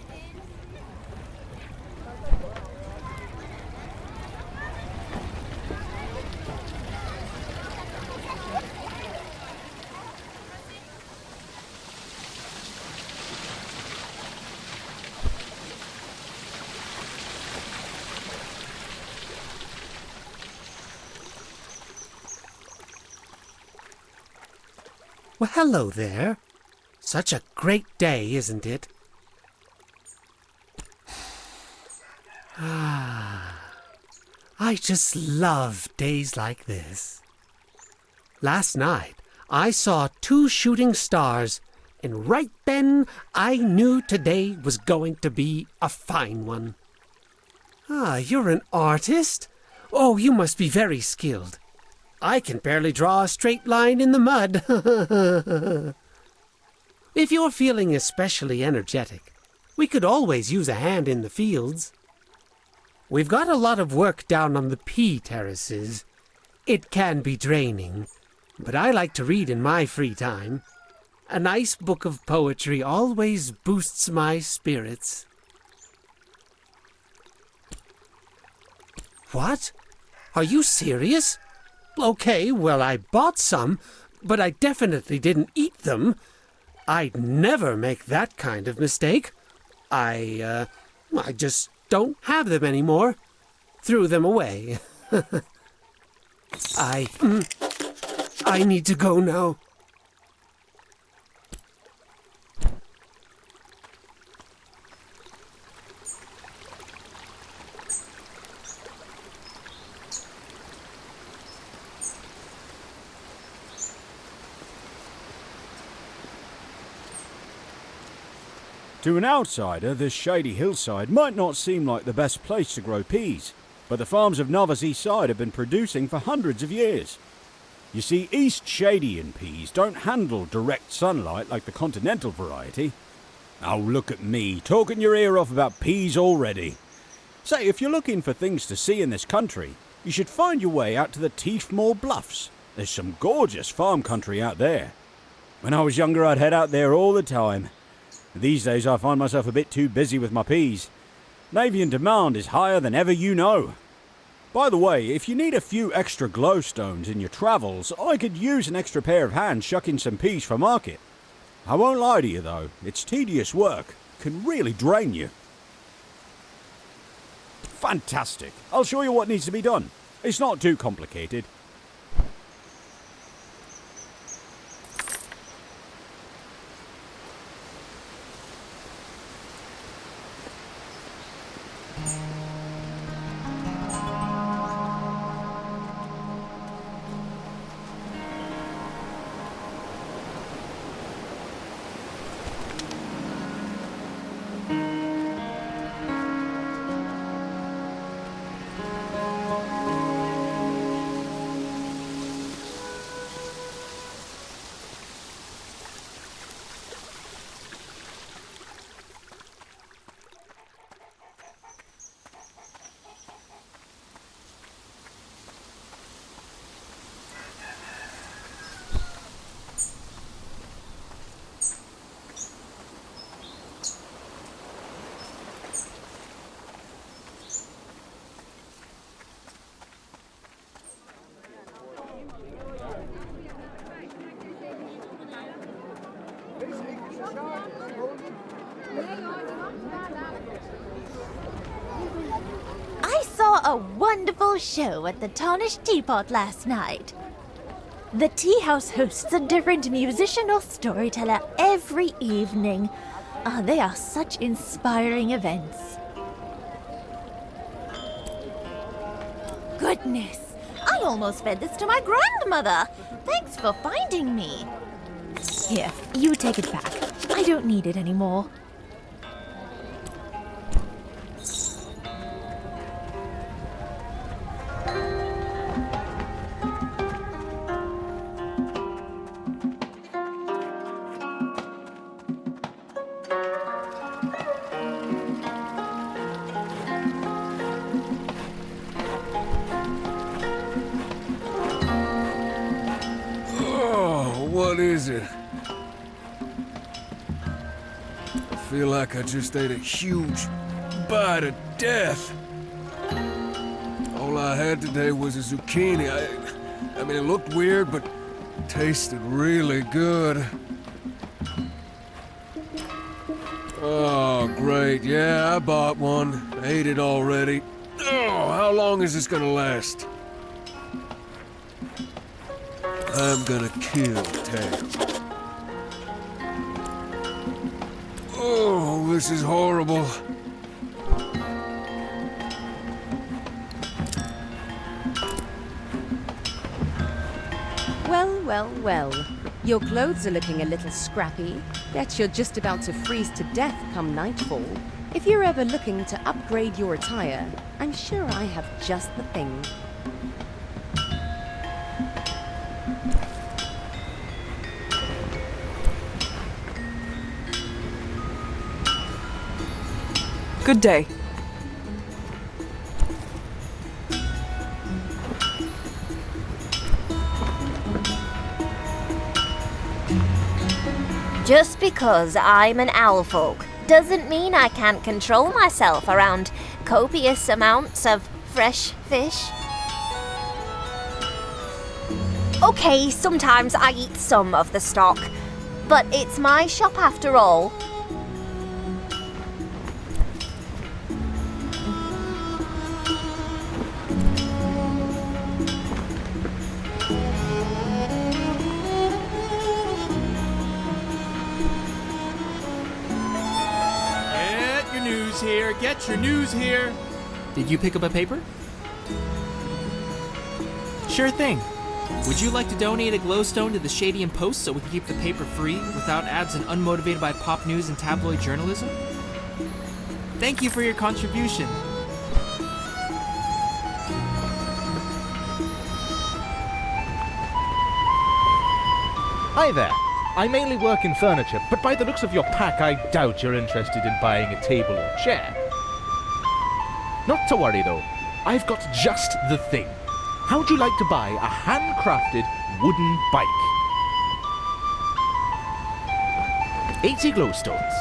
Well, hello there. Such a great day, isn't it? I just love days like this. Last night, I saw 2 shooting stars, and right then I knew today was going to be a fine one. You're an artist? Oh, you must be very skilled. I can barely draw a straight line in the mud. If you're feeling especially energetic, we could always use a hand in the fields. We've got a lot of work down on the pea terraces. It can be draining, but I like to read in my free time. A nice book of poetry always boosts my spirits. What? Are you serious? Okay, well, I bought some, but I definitely didn't eat them. I'd never make that kind of mistake. I just don't have them anymore. Threw them away. I need to go now. To an outsider, this shady hillside might not seem like the best place to grow peas, but the farms of Nova's Eastside have been producing for hundreds of years. You see, Eastshadian peas don't handle direct sunlight like the continental variety. Oh, look at me, talking your ear off about peas already. Say, if you're looking for things to see in this country, you should find your way out to the Teefmore Bluffs. There's some gorgeous farm country out there. When I was younger, I'd head out there all the time. These days I find myself a bit too busy with my peas. Navian demand is higher than ever you know. By the way, if you need a few extra glowstones in your travels, I could use an extra pair of hands shucking some peas for market. I won't lie to you though, it's tedious work, can really drain you. Fantastic, I'll show you what needs to be done. It's not too complicated. I saw a wonderful show at the Tarnished Teapot last night. The tea house hosts a different musician or storyteller every evening. They are such inspiring events. goodness! I almost fed this to my grandmother. Thanks for finding me. Here, you take it back. I don't need it anymore. What is it? I feel like I just ate a huge bite of death. All I had today was a zucchini. I mean, it looked weird, but tasted really good. Oh, great. Yeah, I bought one. Ate it already. Oh, how long is this gonna last? I'm gonna kill Tam. Oh, this is horrible. Well, well, well. Your clothes are looking a little scrappy. Bet you're just about to freeze to death come nightfall. If you're ever looking to upgrade your attire, I'm sure I have just the thing. Good day. Just because I'm an owl folk doesn't mean I can't control myself around copious amounts of fresh fish. Okay, sometimes I eat some of the stock, but it's my shop after all. Here, get your news here. Did you pick up a paper? Sure thing. Would you like to donate a glowstone to the Shadian Post so we can keep the paper free without ads and unmotivated by pop news and tabloid journalism? Thank you for your contribution. Hi there. I mainly work in furniture, but by the looks of your pack, I doubt you're interested in buying a table or chair. Not to worry, though. I've got just the thing. How'd you like to buy a handcrafted wooden bike? 80 glowstones.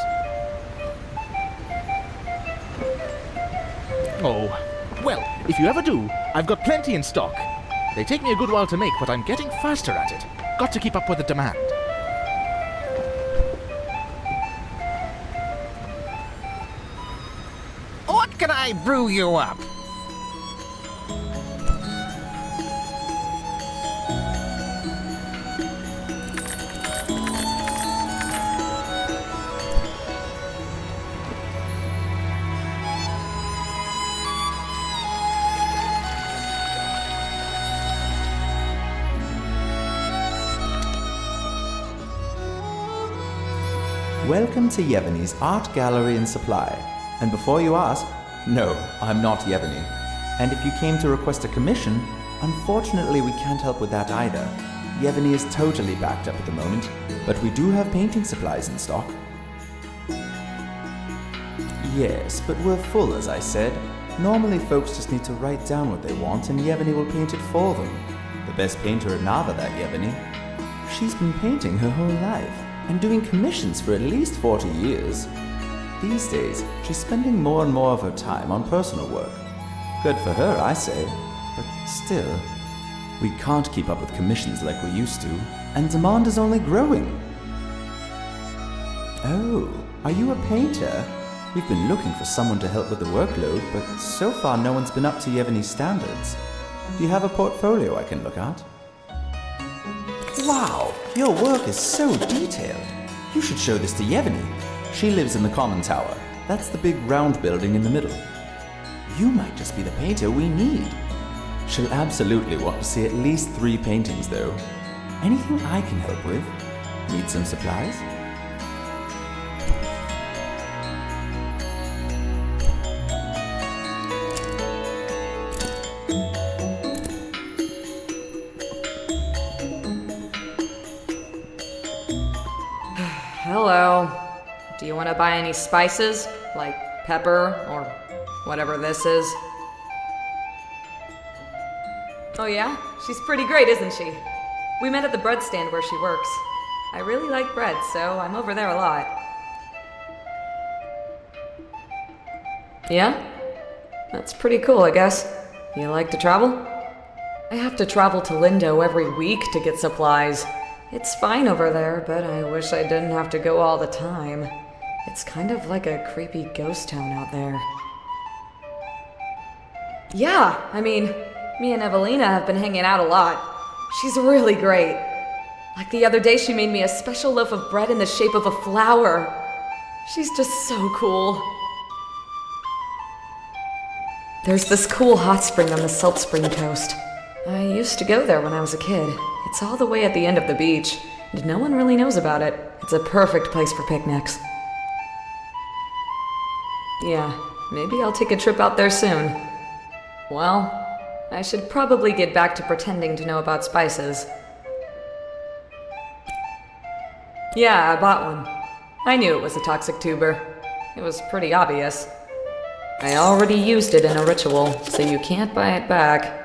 Oh, well, if you ever do, I've got plenty in stock. They take me a good while to make, but I'm getting faster at it. Got to keep up with the demand. What can I brew you up? Welcome to Yevony's Art Gallery and Supply. And before you ask, no, I'm not Yevony. And if you came to request a commission, unfortunately we can't help with that either. Yevony is totally backed up at the moment, but we do have painting supplies in stock. Yes, but we're full, as I said. Normally folks just need to write down what they want and Yevony will paint it for them. The best painter at Nava, that Yevony. She's been painting her whole life, and doing commissions for at least 40 years. These days, she's spending more and more of her time on personal work. Good for her, I say, but still, we can't keep up with commissions like we used to, and demand is only growing. Oh, are you a painter? We've been looking for someone to help with the workload, but so far no one's been up to Yevony's standards. Do you have a portfolio I can look at? Wow, your work is so detailed. You should show this to Yevony. She lives in the common tower. That's the big round building in the middle. You might just be the painter we need. She'll absolutely want to see at least 3 paintings, though. Anything I can help with? Need some supplies? Hello. Do you want to buy any spices? Like pepper or whatever this is? Oh yeah? She's pretty great, isn't she? We met at the bread stand where she works. I really like bread, so I'm over there a lot. Yeah? That's pretty cool, I guess. You like to travel? I have to travel to Lindo every week to get supplies. It's fine over there, but I wish I didn't have to go all the time. It's kind of like a creepy ghost town out there. Yeah, I mean, me and Evelina have been hanging out a lot. She's really great. Like the other day, she made me a special loaf of bread in the shape of a flower. She's just so cool. There's this cool hot spring on the Salt Spring coast. I used to go there when I was a kid. It's all the way at the end of the beach, and no one really knows about it. It's a perfect place for picnics. Yeah, maybe I'll take a trip out there soon. Well, I should probably get back to pretending to know about spices. Yeah, I bought one. I knew it was a toxic tuber. It was pretty obvious. I already used it in a ritual, so you can't buy it back.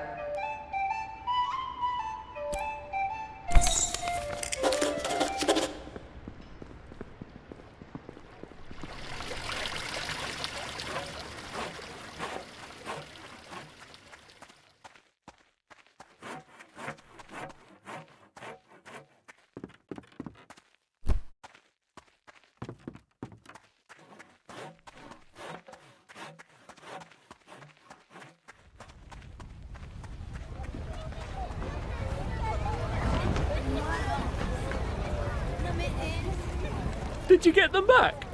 Did you get them back?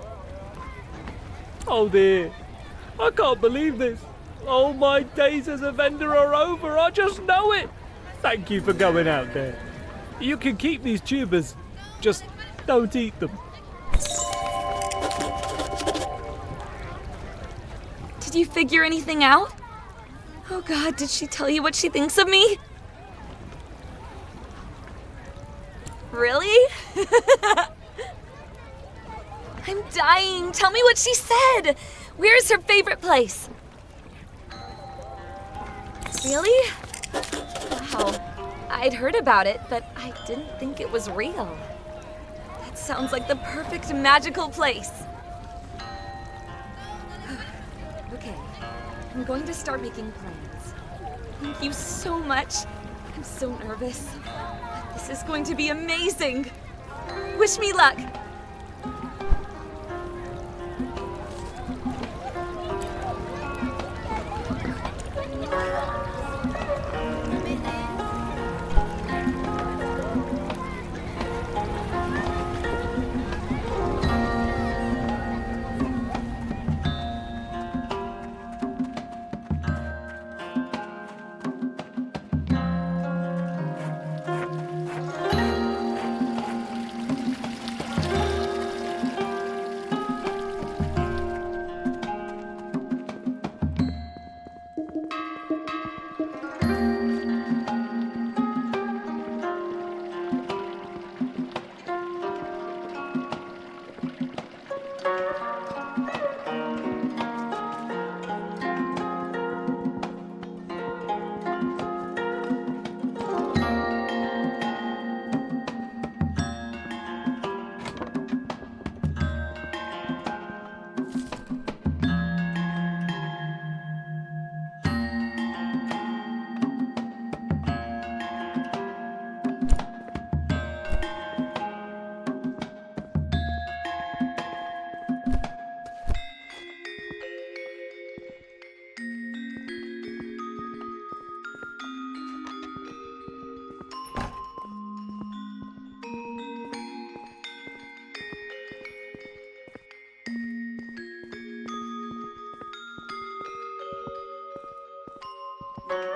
Oh dear. I can't believe this. Oh, my days as a vendor are over. I just know it. Thank you for going out there. You can keep these tubers. Just don't eat them. Did you figure anything out? Oh God, did she tell you what she thinks of me? Really? I'm dying. Tell me what she said. Where's her favorite place? Really? Wow. I'd heard about it, but I didn't think it was real. That sounds like the perfect magical place. Okay, I'm going to start making plans. Thank you so much. I'm so nervous. This is going to be amazing. Wish me luck.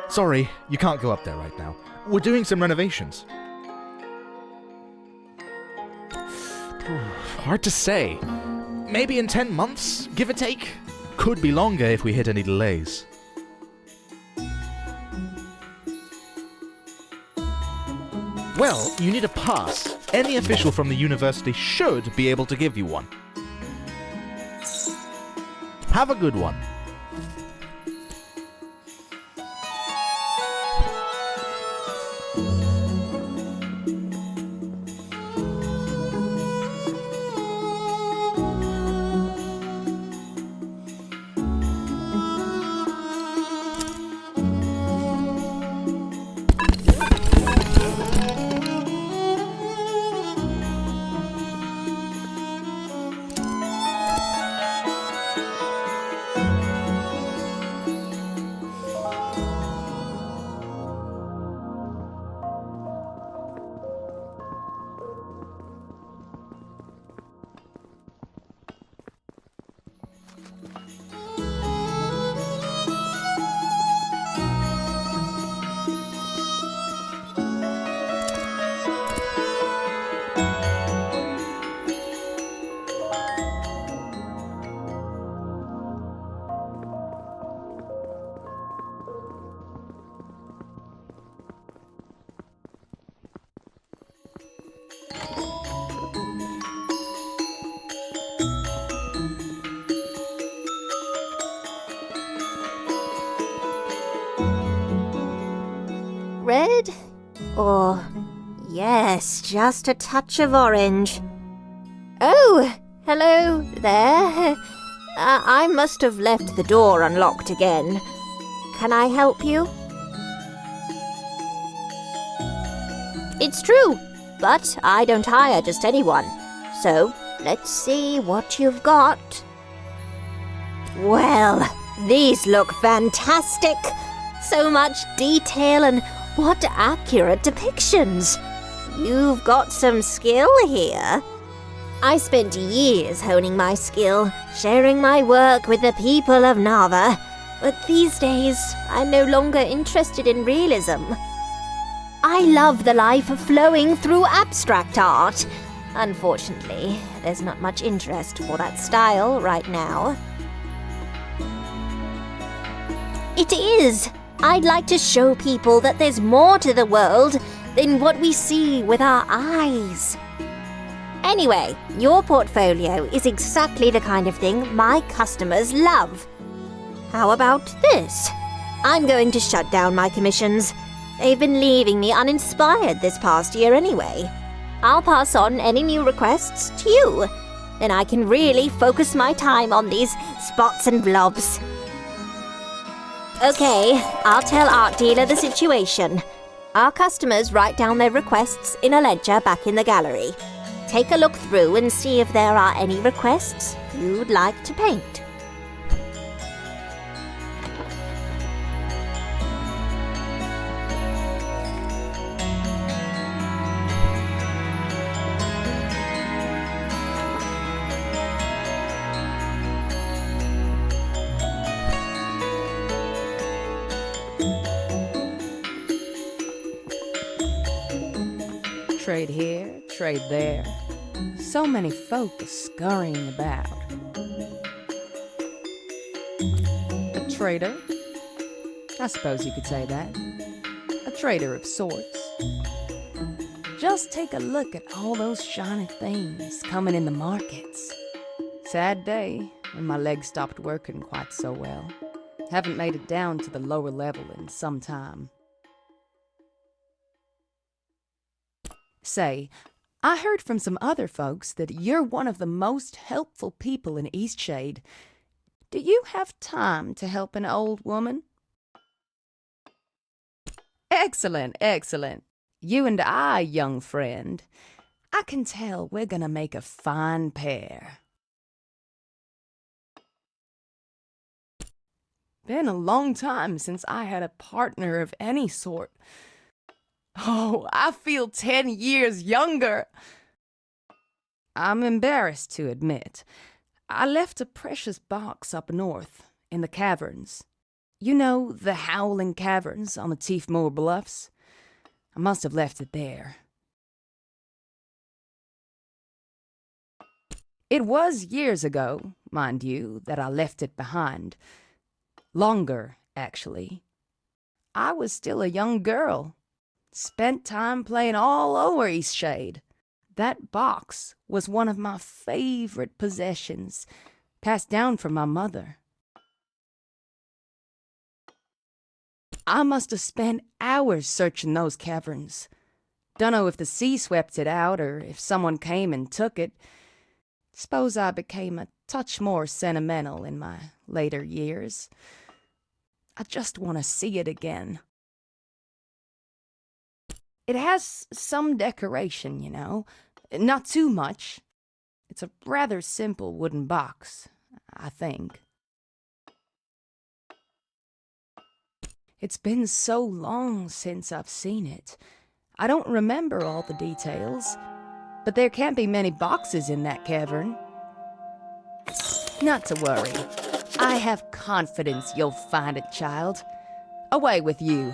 Sorry, you can't go up there right now. We're doing some renovations. Hard to say. Maybe in 10 months, give or take. Could be longer if we hit any delays. Well, you need a pass. Any official from the university should be able to give you one. Have a good one. Red? Or, yes, just a touch of orange. Oh, hello there. I must have left the door unlocked again. Can I help you? It's true, but I don't hire just anyone. So, let's see what you've got. Well, these look fantastic. So much detail and what accurate depictions. You've got some skill here. I spent years honing my skill, sharing my work with the people of Nava, but these days I'm no longer interested in realism. I love the life flowing through abstract art. Unfortunately, there's not much interest for that style right now. It is! I'd like to show people that there's more to the world than what we see with our eyes. Anyway, your portfolio is exactly the kind of thing my customers love. How about this? I'm going to shut down my commissions. They've been leaving me uninspired this past year anyway. I'll pass on any new requests to you. Then I can really focus my time on these spots and blobs. Okay, I'll tell Art Dealer the situation. Our customers write down their requests in a ledger back in the gallery. Take a look through and see if there are any requests you'd like to paint. Trade here, trade there. So many folk are scurrying about. A trader? I suppose you could say that. A trader of sorts. Just take a look at all those shiny things coming in the markets. Sad day when my legs stopped working quite so well. Haven't made it down to the lower level in some time. Say, I heard from some other folks that you're one of the most helpful people in Eastshade. Do you have time to help an old woman? Excellent, excellent. You and I, young friend. I can tell we're gonna make a fine pair. Been a long time since I had a partner of any sort. Oh, I feel 10 years younger. I'm embarrassed to admit, I left a precious box up north, in the caverns. You know, the Howling Caverns on the Teefmoor Bluffs? I must have left it there. It was years ago, mind you, that I left it behind. Longer, actually. I was still a young girl. Spent time playing all over Eastshade. That box was one of my favorite possessions, passed down from my mother. I must have spent hours searching those caverns. Dunno if the sea swept it out or if someone came and took it. Suppose I became a touch more sentimental in my later years. I just want to see it again. It has some decoration, you know. Not too much. It's a rather simple wooden box, I think. It's been so long since I've seen it. I don't remember all the details, but there can't be many boxes in that cavern. Not to worry. I have confidence you'll find it, child. Away with you.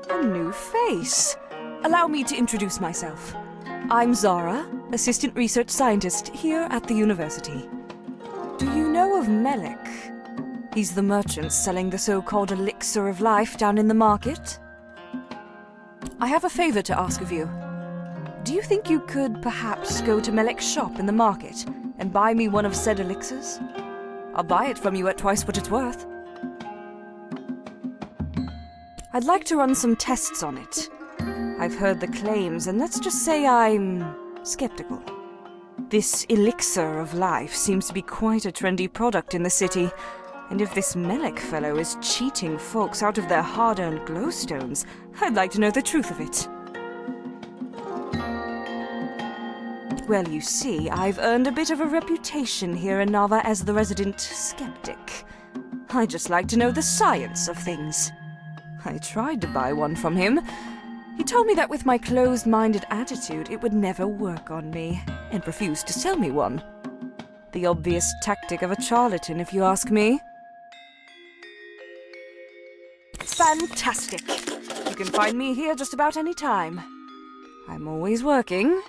A new face. Allow me to introduce myself. I'm Zara, Assistant Research Scientist here at the university. Do you know of Melik? He's the merchant selling the so-called elixir of life down in the market. I have a favor to ask of you. Do you think you could perhaps go to Melik's shop in the market and buy me one of said elixirs? I'll buy it from you at twice what it's worth. I'd like to run some tests on it. I've heard the claims, and let's just say I'm skeptical. This elixir of life seems to be quite a trendy product in the city, and if this Melik fellow is cheating folks out of their hard-earned glowstones, I'd like to know the truth of it. Well, you see, I've earned a bit of a reputation here in Nava as the resident skeptic. I just like to know the science of things. I tried to buy one from him. He told me that with my closed-minded attitude, it would never work on me, and refused to sell me one. The obvious tactic of a charlatan, if you ask me. Fantastic! You can find me here just about any time. I'm always working.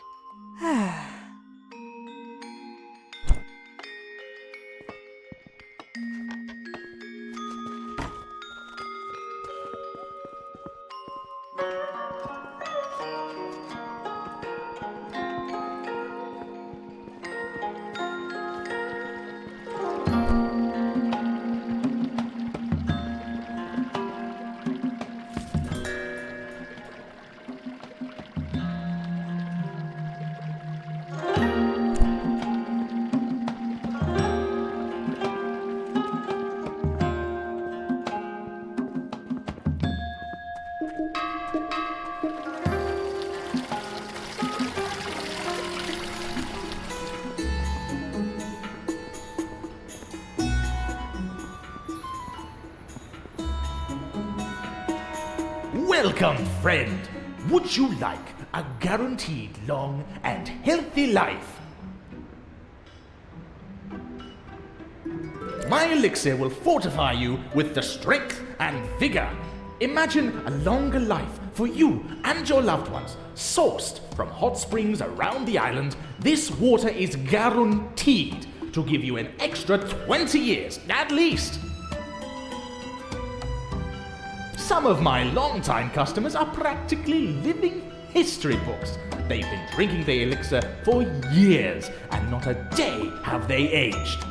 Welcome, friend. Would you like a guaranteed long and healthy life? My elixir will fortify you with the strength and vigor. Imagine a longer life for you and your loved ones, sourced from hot springs around the island. This water is guaranteed to give you an extra 20 years, at least. Some of my longtime customers are practically living history books. They've been drinking the elixir for years, and not a day have they aged.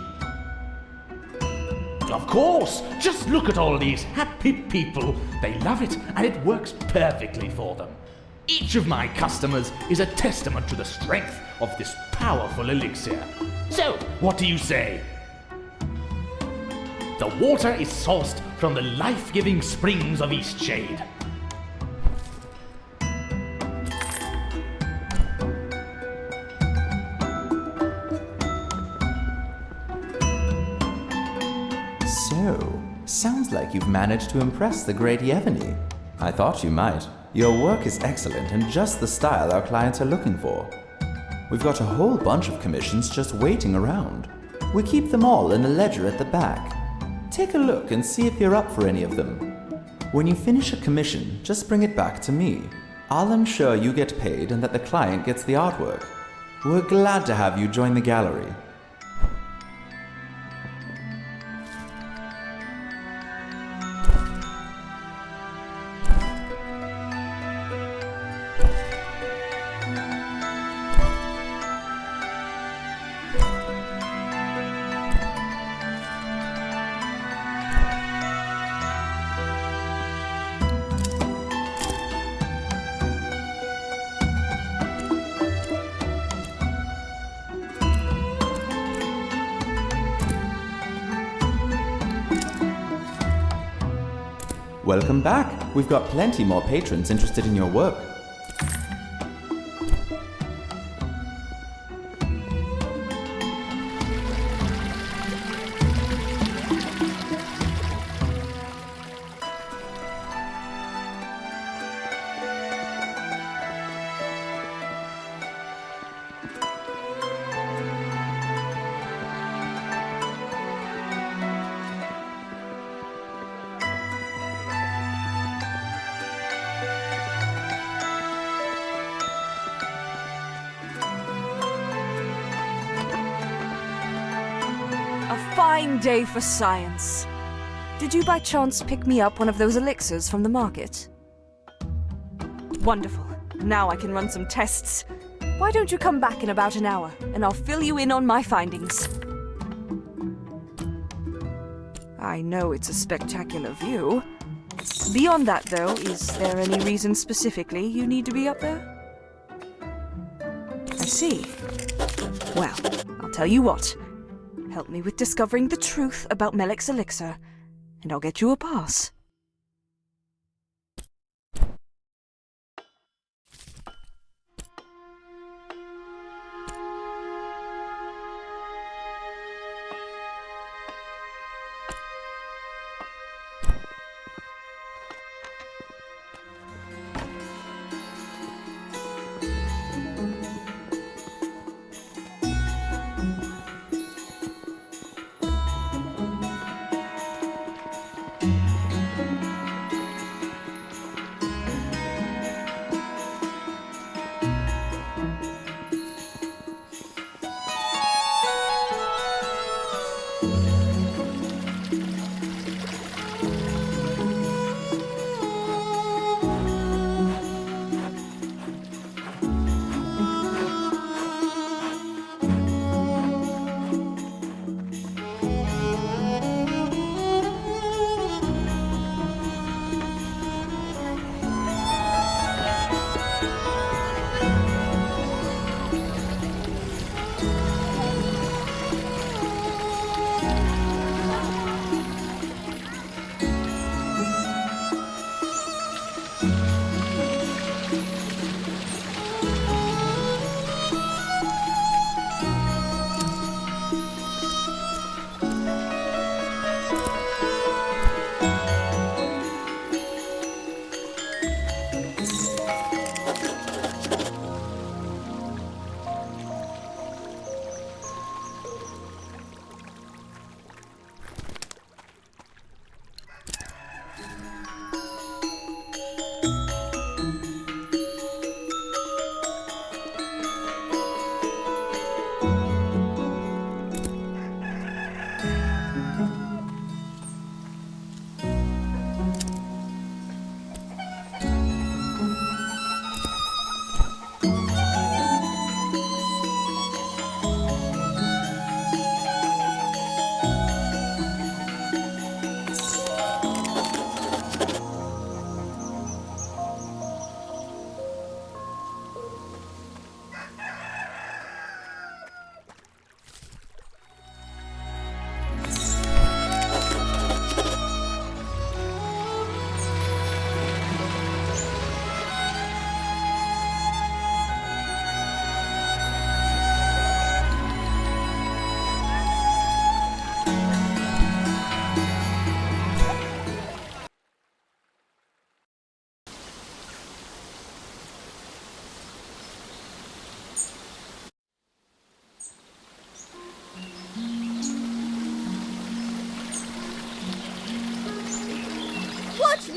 Of course, just look at all these happy people. They love it, and it works perfectly for them. Each of my customers is a testament to the strength of this powerful elixir. So, what do you say? The water is sourced from the life-giving springs of Eastshade. So, sounds like you've managed to impress the great Yevgeny. I thought you might. Your work is excellent and just the style our clients are looking for. We've got a whole bunch of commissions just waiting around. We keep them all in a ledger at the back. Take a look and see if you're up for any of them. When you finish a commission, just bring it back to me. I'll ensure you get paid and that the client gets the artwork. We're glad to have you join the gallery. Welcome back. We've got plenty more patrons interested in your work. Fine day for science. Did you by chance pick me up one of those elixirs from the market? Wonderful. Now I can run some tests. Why don't you come back in about an hour, and I'll fill you in on my findings. I know it's a spectacular view. Beyond that, though, is there any reason specifically you need to be up there? I see. Well, I'll tell you what. Help me with discovering the truth about Melek's elixir, and I'll get you a pass.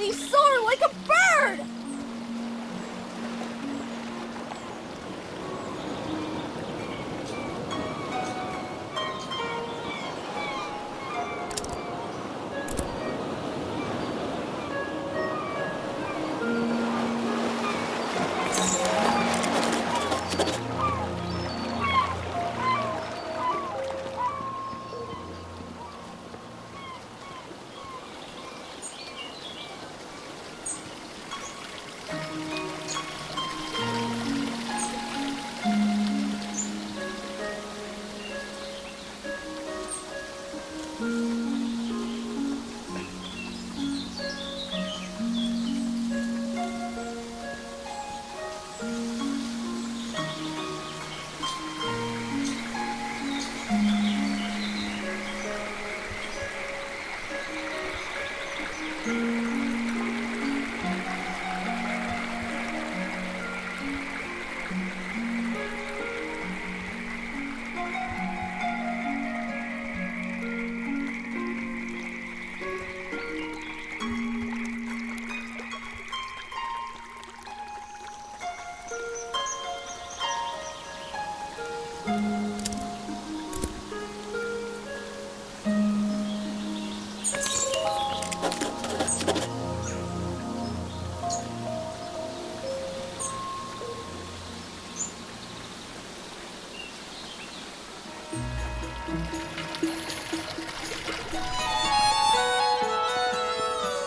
me soar like a bird!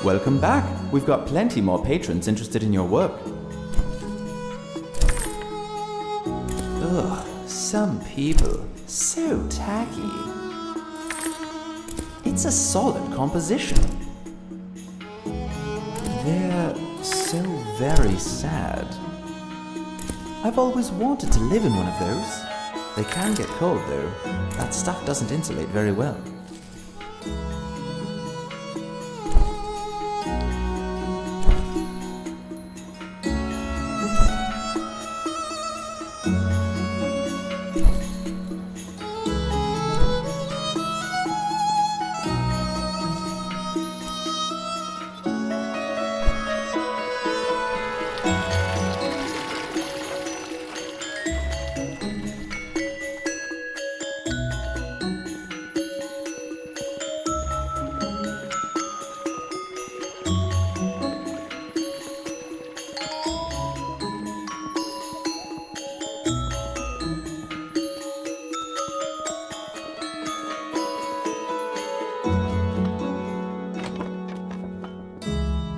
Welcome back. We've got plenty more patrons interested in your work. Ugh, some people. So tacky. It's a solid composition. They're so very sad. I've always wanted to live in one of those. They can get cold though. That stuff doesn't insulate very well.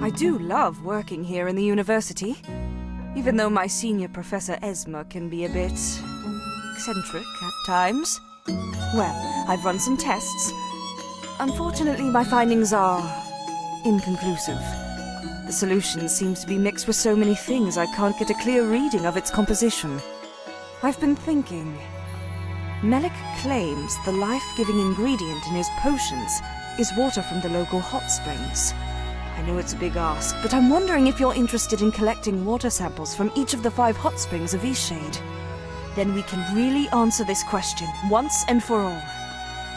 I do love working here in the university, even though my senior Professor Esma can be a bit eccentric at times. Well, I've run some tests. Unfortunately, my findings are inconclusive. The solution seems to be mixed with so many things I can't get a clear reading of its composition. I've been thinking. Melik claims the life-giving ingredient in his potions is water from the local hot springs. I know it's a big ask, but I'm wondering if you're interested in collecting water samples from each of the 5 hot springs of Eastshade. Then we can really answer this question once and for all.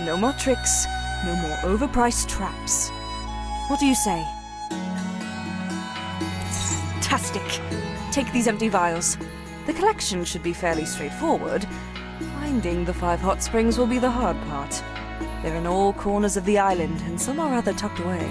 No more tricks, no more overpriced traps. What do you say? Fantastic! Take these empty vials. The collection should be fairly straightforward. Finding the 5 hot springs will be the hard part. They're in all corners of the island, and some are rather tucked away.